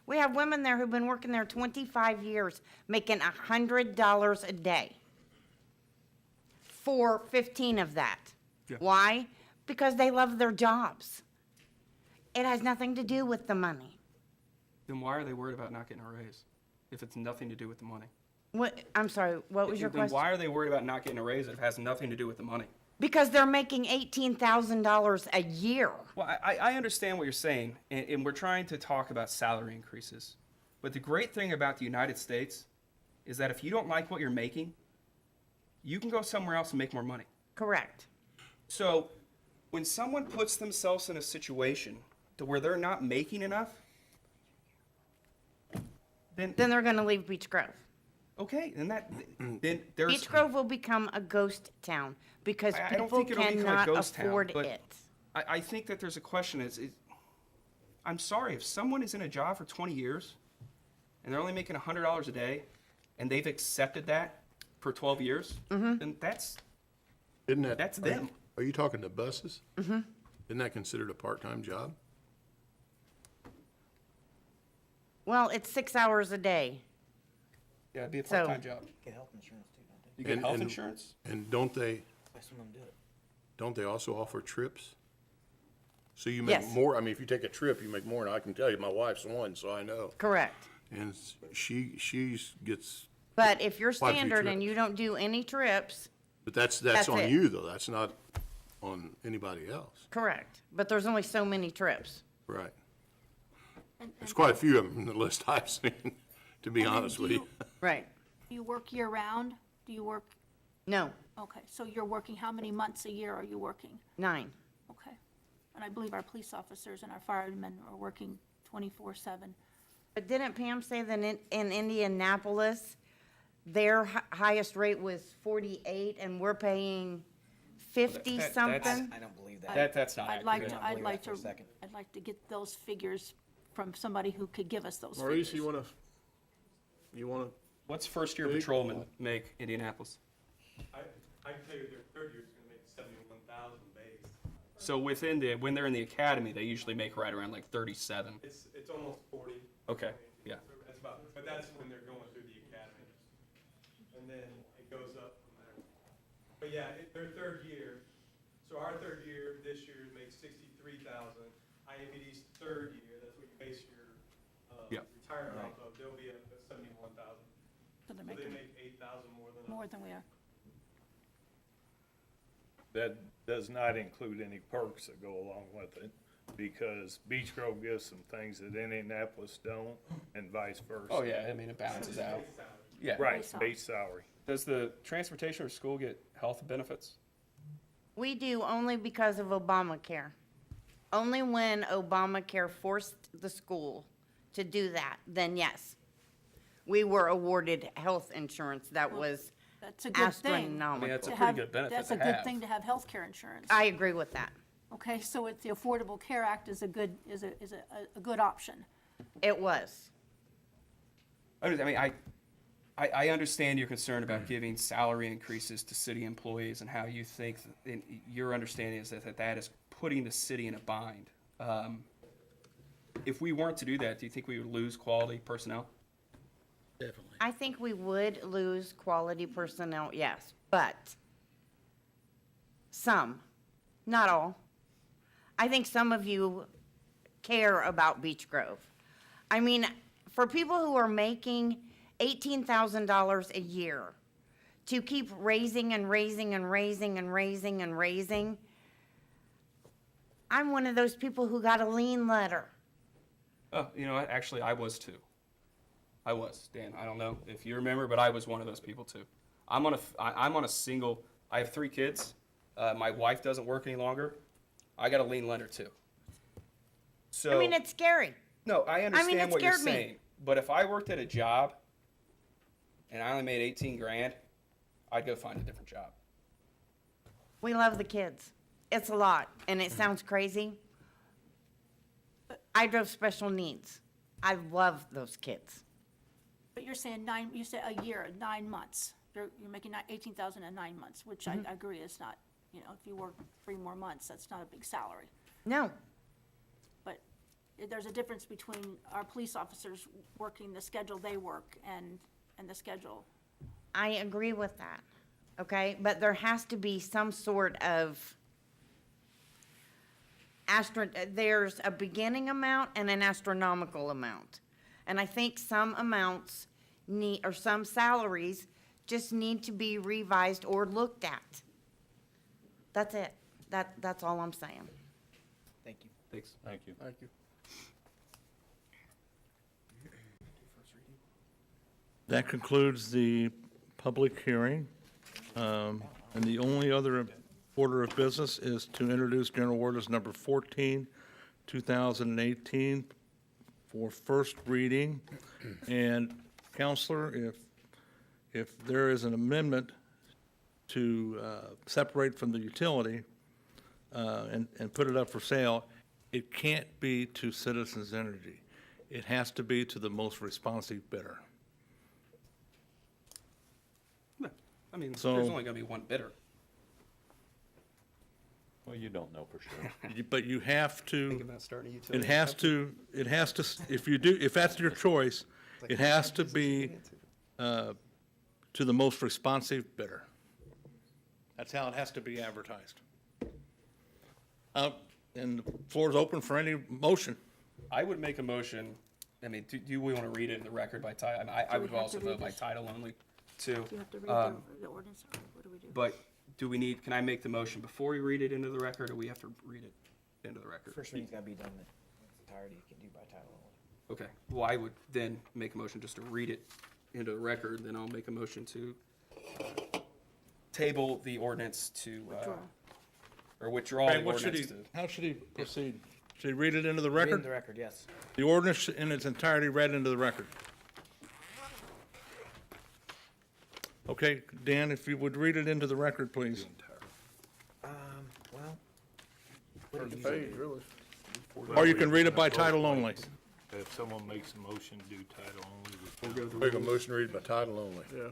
We have women there who've been working there 25 years, making $100 a day. For 15 of that. Yeah. Why? Because they love their jobs. It has nothing to do with the money. Then why are they worried about not getting a raise if it's nothing to do with the money? What, I'm sorry, what was your Then question? why are they worried about not getting a raise if it has nothing to do with the money? Because they're making $18,000 a year. Well, I understand what you're saying, and we're trying to talk about salary increases. But the great thing about the United States is that if you don't like what you're making, you can go somewhere else and make more money. Correct. So when someone puts themselves in a situation to where they're not making enough, then Then they're gonna leave Beech Grove. okay, then there's Beech Grove will become a ghost town because I don't people think it'll become a cannot ghost town, afford but it. I think that there's a question. I'm sorry, if someone is in a job for 20 years and they're only making $100 a day and they've accepted that for 12 years, then that's them. Are you talking to buses? Mm-hmm. Isn't that considered a part-time job? Well, it's 6 hours a day. Yeah, it'd be a So- part-time job. Get health insurance too, don't they? You get And- health and- insurance? And don't they Some of them do it. Don't they also offer trips? So you make Yes. more, I mean, if you take a trip, you make more, and I can tell you, my wife's one, so I know. Correct. And she's gets, But if you're Quite a few standard and trips. you don't do any trips, but that's That's on it. you, though, that's not on anybody else. correct. But there's only so many trips. Right. And- There's and quite a few of them in the list I've seen, to be And then honest do with you. Right. Do you work year-round? Do you work, No, okay, so you're working, how many months a year are you working? 9. Okay. And I believe our police officers and our firemen are working 24/7. But didn't Pam say that in Indianapolis, their highest rate was 48 and we're paying 50 That- something? that's- I don't believe that. That's not I'd like accurate. to, I'd believe like that for to, a second. I'd like to get those figures from somebody who could give us those Maurice, figures. you wanna, What's first-year patrolman make Indianapolis? I can tell you their third year's gonna make 71,000 base. So when they're in the academy, they usually make right around like 37. It's almost 40. Okay, yeah. That's about, but that's when they're going through the academy. And then it goes up from there. But yeah, their third year, so our third year, this year makes 63,000. IMPD's third year, that's what you base your, Yeah. retirement off of, they'll be at 71,000. So they're So they making make 8,000 more than us. more than we are. That does not include any perks that go along with it, because Beech Grove gives some things that Indianapolis don't, and vice versa. Oh, yeah, I mean, it balances out. Yeah. Right, salary. base salary. Does the transportation or school get health benefits? We do only because of Obamacare. Only when Obamacare forced the school to do that, then yes. We were awarded health insurance that was That's a good thing. I mean, astronomical. that's a To pretty have- good benefit That's to a good have. thing to have healthcare insurance. I agree with that. Okay, so it's the Affordable Care Act is a good, is a good option. It was. I mean, I understand your concern about giving salary increases to city employees and how you think, and your understanding is that is putting the city in a bind. If we weren't to do that, do you think we would lose quality personnel? Definitely. I think we would lose quality personnel, yes, but some, not all. I think some of you care about Beech Grove. I mean, for people who are making $18,000 a year, to keep raising and raising and raising and raising and raising, I'm one of those people who got a lien letter. Oh, you know what? Actually, I was too. I was, Dan. I don't know if you remember, but I was one of those people too. I'm on a single. I have 3 kids. My wife doesn't work any longer. I got a lien letter too. So I mean, it's scary. no, I understand it what you're scared me. saying. But if I worked at a job and I only made 18 grand, I'd go find a different job. We love the kids. It's a lot, and it sounds crazy. I drove special needs. I love those kids. But you're saying you said a year, 9 months. You're making 18,000 in 9 months, which I agree is not, if you work 3 more months, that's not a big salary. No, But there's a difference between our police officers working the schedule they work and the schedule. I agree with that, okay? But there has to be some sort of there's a beginning amount and an astronomical amount. And I think some amounts or some salaries just need to be revised or looked at. That's it. That's all I'm saying. Thank you. Thanks. Thank you. thank you. That concludes the public hearing. And the only other order of business is to introduce General Orders Number 14, 2018, for first reading. And Counselor, if there is an amendment to separate from the utility and put it up for sale, it can't be to Citizens Energy. It has to be to the most responsive bidder. I mean, So- there's only going to be one bidder. Well, you don't know for sure. But you have to. Think about starting a utility. It has to, if that's your choice, it has to be to the most responsive bidder. That's how it has to be advertised. And the floor is open for any motion. I would make a motion, I mean, do we want to read it in the record by title? I we would have also to read vote by this? title only, too. Do you have to read the ordinance, or what do we do? But do we need, can I make the motion before we read it into the record, or we have to read it into the record? First reading's gotta be done in its entirety, you can do by title only. Okay, well, I would then make a motion just to read it into the record, then I'll make a motion to table the ordinance to, or withdraw the Okay, what should ordinance he, to. how should he proceed? Should he read it into the Read in record? the record, yes. The ordinance in its entirety read into the record. Okay, Dan, if you would read it into the record, please. Well. First page, really. Or you can read it by title only. If someone makes a motion, do title only. Make a motion to read by title only. Yeah.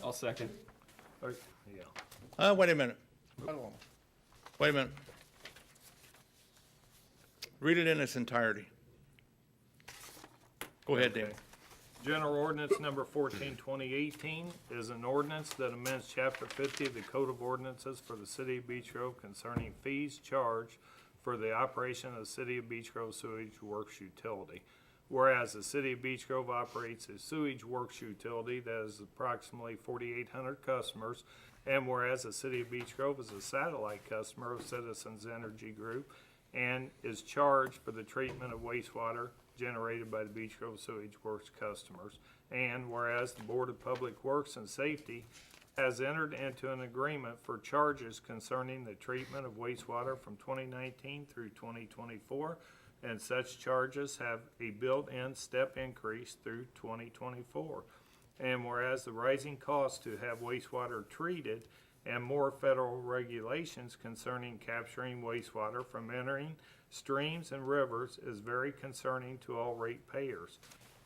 I'll second. Yeah. Wait a minute, I don't know. wait a minute. Read it in its entirety. Go ahead, Dan. General Ordinance Number 14, 2018 is an ordinance that amends Chapter 50 of the Code of Ordinances for the City of Beech Grove concerning fees charged for the operation of the City of Beech Grove Sewage Works Utility. Whereas the City of Beech Grove operates a sewage works utility that has approximately 4,800 customers, and whereas the City of Beech Grove is a satellite customer of Citizens Energy Group and is charged for the treatment of wastewater generated by the Beech Grove Sewage Works customers. And whereas the Board of Public Works and Safety has entered into an agreement for charges concerning the treatment of wastewater from 2019 through 2024, and such charges have a built-in step increase through 2024. And whereas the rising cost to have wastewater treated and more federal regulations concerning capturing wastewater from entering streams and rivers is very concerning to all ratepayers.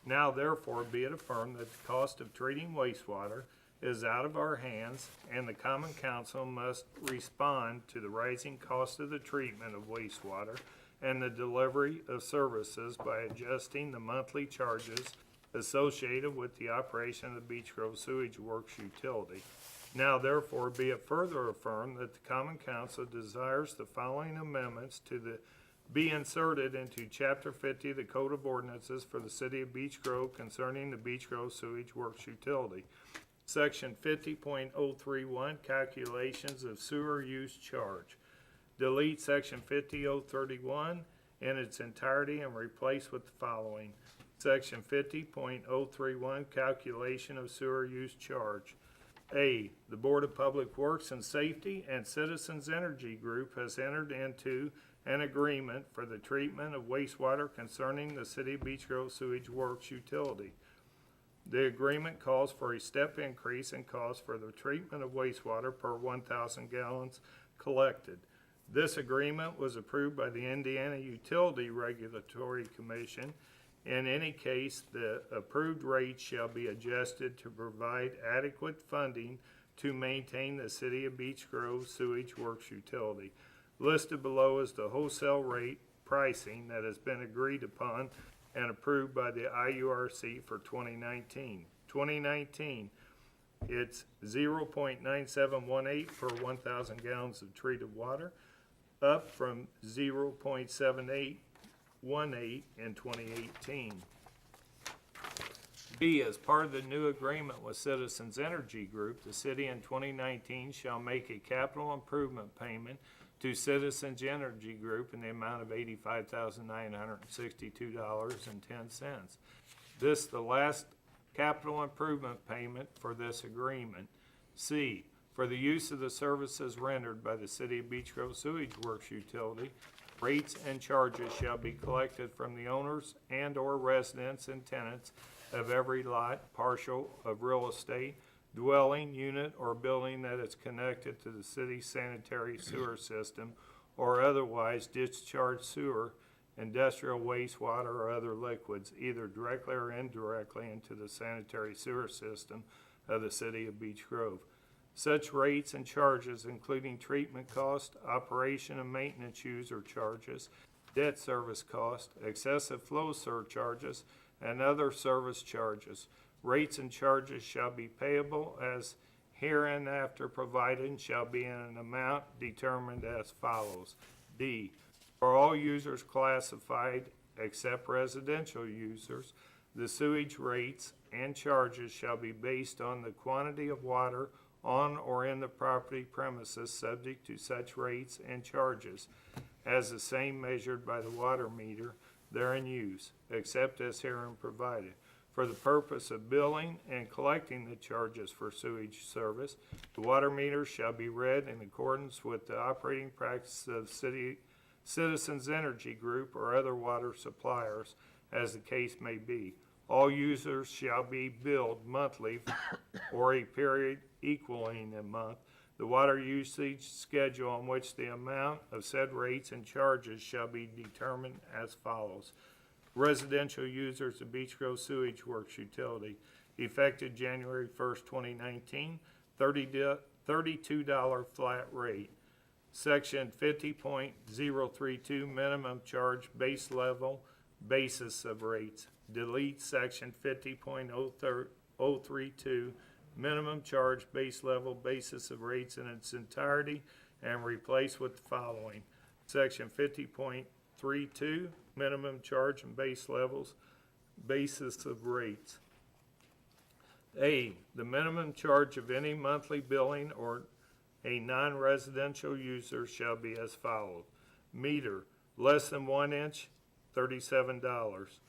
Now therefore be it affirmed that the cost of treating wastewater is out of our hands, and the Common Council must respond to the rising cost of the treatment of wastewater and the delivery of services by adjusting the monthly charges associated with the operation of the Beech Grove Sewage Works Utility. Now therefore be it further affirmed that the Common Council desires the following amendments to be inserted into Chapter 50 of the Code of Ordinances for the City of Beech Grove concerning the Beech Grove Sewage Works Utility. Section 50.031, Calculations of Sewer Use Charge. Delete Section 50.031 in its entirety and replace with the following. Section 50.031, Calculation of Sewer Use Charge. A, the Board of Public Works and Safety and Citizens Energy Group has entered into an agreement for the treatment of wastewater concerning the City of Beech Grove Sewage Works Utility. The agreement calls for a step increase in cost for the treatment of wastewater per 1,000 gallons collected. This agreement was approved by the Indiana Utility Regulatory Commission. In any case, the approved rate shall be adjusted to provide adequate funding to maintain the City of Beech Grove Sewage Works Utility. Listed below is the wholesale rate pricing that has been agreed upon and approved by the IURC for 2019. 2019, it's 0.9718 per 1,000 gallons of treated water, up from 0.7818 in 2018. B, as part of the new agreement with Citizens Energy Group, the city in 2019 shall make a capital improvement payment to Citizens Energy Group in the amount of $85,962.10. This is the last capital improvement payment for this agreement. C, for the use of the services rendered by the City of Beech Grove Sewage Works Utility, rates and charges shall be collected from the owners and/or residents and tenants of every lot, parcel of real estate, dwelling, unit, or building that is connected to the city's sanitary sewer system or otherwise discharged sewer, industrial wastewater, or other liquids, either directly or indirectly into the sanitary sewer system of the City of Beech Grove. Such rates and charges, including treatment cost, operation and maintenance user charges, debt service cost, excessive flow surcharges, and other service charges. Rates and charges shall be payable as hereinafter provided and shall be in an amount determined as follows. D, for all users classified except residential users, the sewage rates and charges shall be based on the quantity of water on or in the property premises subject to such rates and charges, as the same measured by the water meter there in use, except as herein provided. For the purpose of billing and collecting the charges for sewage service, the water meters shall be read in accordance with the operating practices of Citizens Energy Group or other water suppliers, as the case may be. All users shall be billed monthly for a period equaling a month. The water usage schedule on which the amount of said rates and charges shall be determined as follows. Residential users of Beech Grove Sewage Works Utility, effective January 1st, 2019, $32 flat rate. Section 50.032, minimum charge base level, basis of rates. Delete section 50.032, minimum charge base level, basis of rates in its entirety, and replace with the following. Section 50.32, minimum charge and base levels, basis of rates. A, the minimum charge of any monthly billing or a non-residential user shall be as follows. Meter, less than 1 inch, $37.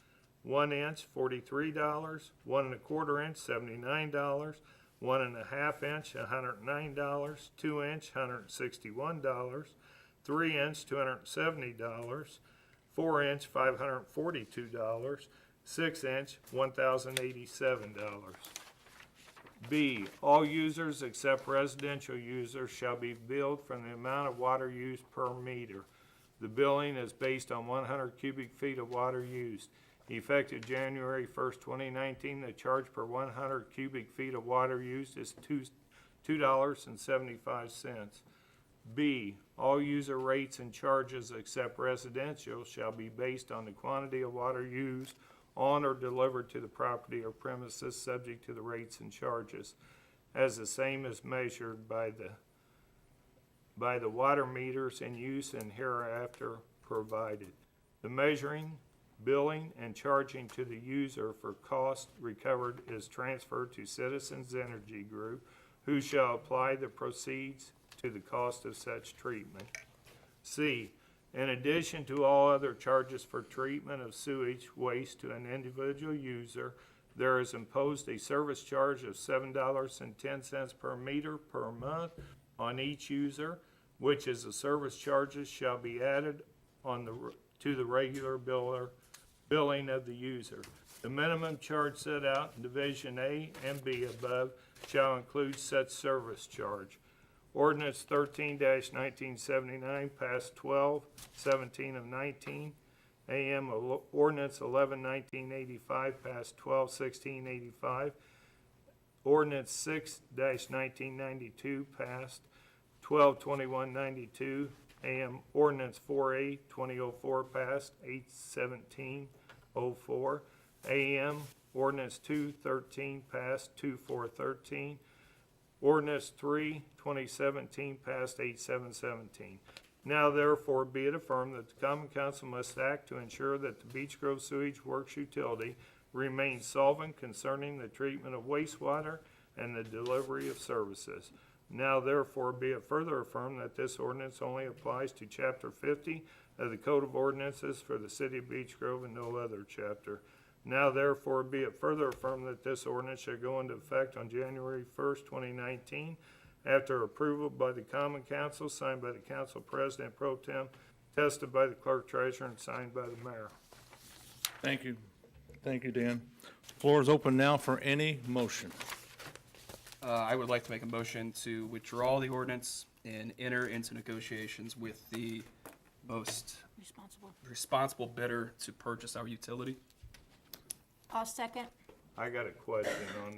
1 inch, $43. 1 1/4 inch, $79. 1 1/2 inch, $109. 2 inch, $161. 3 inch, $270. 4 inch, $542. 6 inch, $1,087. B, all users except residential users shall be billed from the amount of water used per meter. The billing is based on 100 cubic feet of water used. Effective January 1st, 2019, the charge per 100 cubic feet of water used is $2.75. B, all user rates and charges except residential shall be based on the quantity of water used on or delivered to the property or premises subject to the rates and charges, as the same is measured by the water meters in use and hereafter provided. The measuring, billing, and charging to the user for cost recovered is transferred to Citizens Energy Group, who shall apply the proceeds to the cost of such treatment. C, in addition to all other charges for treatment of sewage waste to an individual user, there is imposed a service charge of $7.10 per meter per month on each user, which is the service charges shall be added to the regular billing of the user. The minimum charge set out in Division A and B above shall include such service charge. Ordinance 13-1979 passed 12/17 of 19. AM Ordinance 11-1985 passed 12/16/85. Ordinance 6-1992 passed 12/21/92. AM Ordinance 4A 2004 passed 8/17/04. AM Ordinance 213 passed 2/4/13. Ordinance 3/2017 passed 8/7/17. Now therefore be it affirmed that the Common Council must act to ensure that the Beech Grove Sewage Works Utility remains solvent concerning the treatment of wastewater and the delivery of services. Now therefore be it further affirmed that this ordinance only applies to Chapter 50 of the Code of Ordinances for the City of Beech Grove and no other chapter. Now therefore be it further affirmed that this ordinance shall go into effect on January 1st, 2019, after approval by the Common Council, signed by the Council President Pro Tem, tested by the Clerk Treasurer, and signed by the Mayor. Thank you. Thank you, Dan. Floor is open now for any motion. I would like to make a motion to withdraw the ordinance and enter into negotiations with the most responsible bidder to purchase our utility. I'll second. I got a question on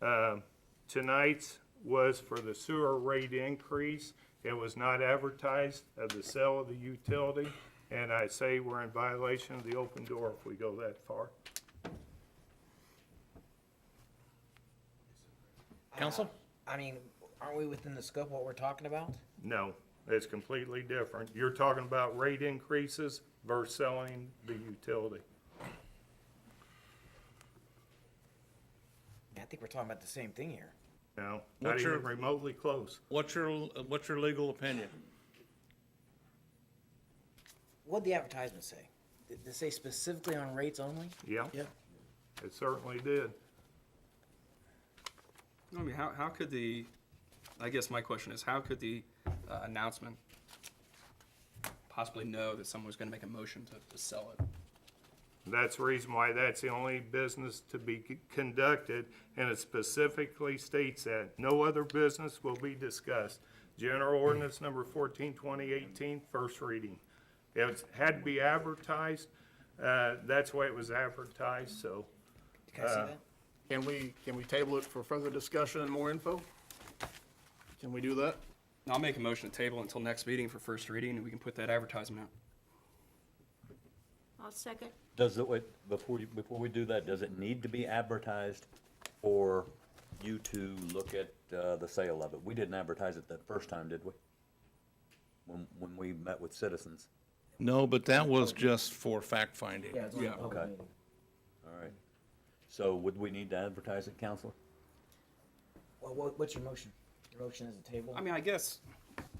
that. Tonight's was for the sewer rate increase. It was not advertised of the sale of the utility, and I say we're in violation of the open door if we go that far. Counsel? I mean, aren't we within the scope of what we're talking about? No, it's completely different. You're talking about rate increases versus selling the utility. I think we're talking about the same thing here. No, not What's your- even remotely close. What's your legal opinion? What'd the advertisement say? Did it say specifically on rates only? Yeah, it certainly did. I mean, how could the, I guess my question is, how could the announcement possibly know that someone was gonna make a motion to sell it? That's the reason why that's the only business to be conducted, and it specifically states that no other business will be discussed. General Ordinance number 14, 2018, first reading. It had to be advertised, that's why it was advertised, so. Can I see that? Can we table it for further discussion and more info? Can we do that? I'll make a motion to table until next meeting for first reading, and we can put that advertisement out. I'll second. Does it, wait, before we do that, does it need to be advertised for you to look at the sale of it? We didn't advertise it that first time, did we? When we met with citizens? No, but that was just for fact-finding. Yeah, it's only a Yeah, public okay. meeting. All right. So would we need to advertise it, Counselor? Well, what's your motion? Your motion is a table? I mean, I guess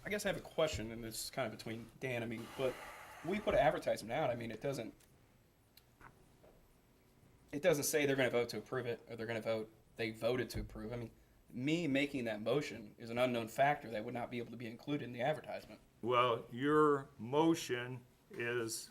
I have a question, and this is kind of between Dan, but we put an advertisement out, I mean, it doesn't say they're gonna vote to approve it, or they're gonna vote, they voted to approve. I mean, me making that motion is an unknown factor that would not be able to be included in the advertisement. Well, your motion is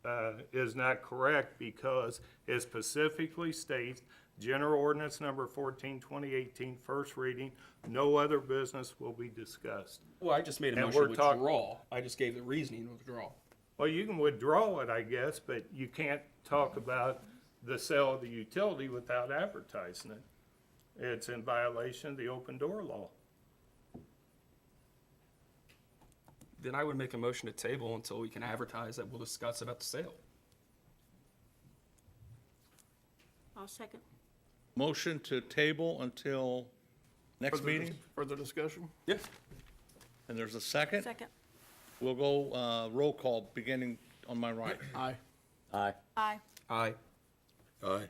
not correct because it specifically states, General Ordinance number 14, 2018, first reading, no other business will be discussed. Well, I just made a And motion to we're talk- withdraw. I just gave the reasoning to withdraw. Well, you can withdraw it, I guess, but you can't talk about the sale of the utility without advertising it. It's in violation of the open door law. Then I would make a motion to table until we can advertise that we'll discuss about the sale. I'll second. Motion to table until next meeting, Further discussion? Yes. and there's a second. Second. We'll go roll call, beginning on my right. Aye. Aye. Aye. Aye. Aye.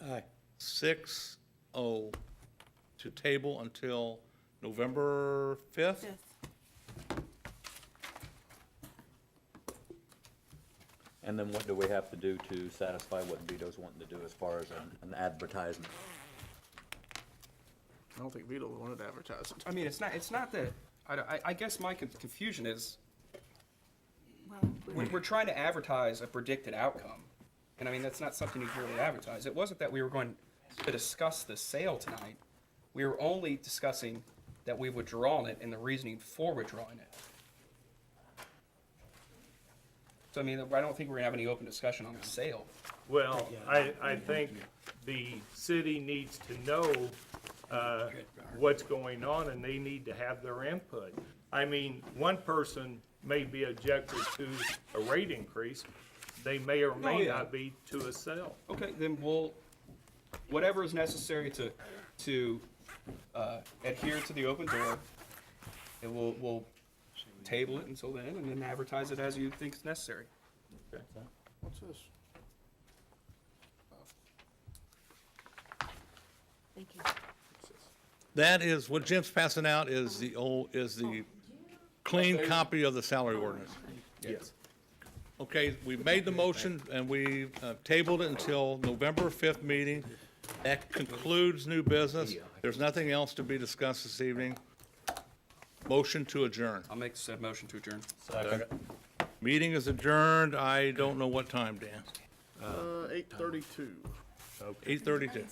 Aye. 6-0 to table until November 5th. Fifth. And then what do we have to do to satisfy what Vito's wanting to do as far as an advertisement? I don't think Vito wanted to advertise it. I mean, it's not that, I guess my confusion is, we're trying to advertise a predicted outcome. And I mean, that's not something you really advertise. It wasn't that we were going to discuss the sale tonight. We were only discussing that we've withdrawn it and the reasoning for withdrawing it. So I mean, I don't think we're gonna have any open discussion on the sale. Well, I think the city needs to know what's going on, and they need to have their input. I mean, one person may be objected to a rate increase, they may or may yeah. not be to a sale. Okay, then we'll, whatever is necessary to adhere to the open door, and we'll table it until then, and then advertise it as you think is necessary. What's this? Thank you. That is, what Jim's passing out is the clean copy of the salary ordinance. Yes. Okay, we made the motion and we tabled it until November 5th meeting. That concludes new business. There's nothing else to be discussed this evening. Motion to adjourn. I'll make said motion to adjourn. Meeting is adjourned. I don't know what time, Dan. 8:32. 8:32.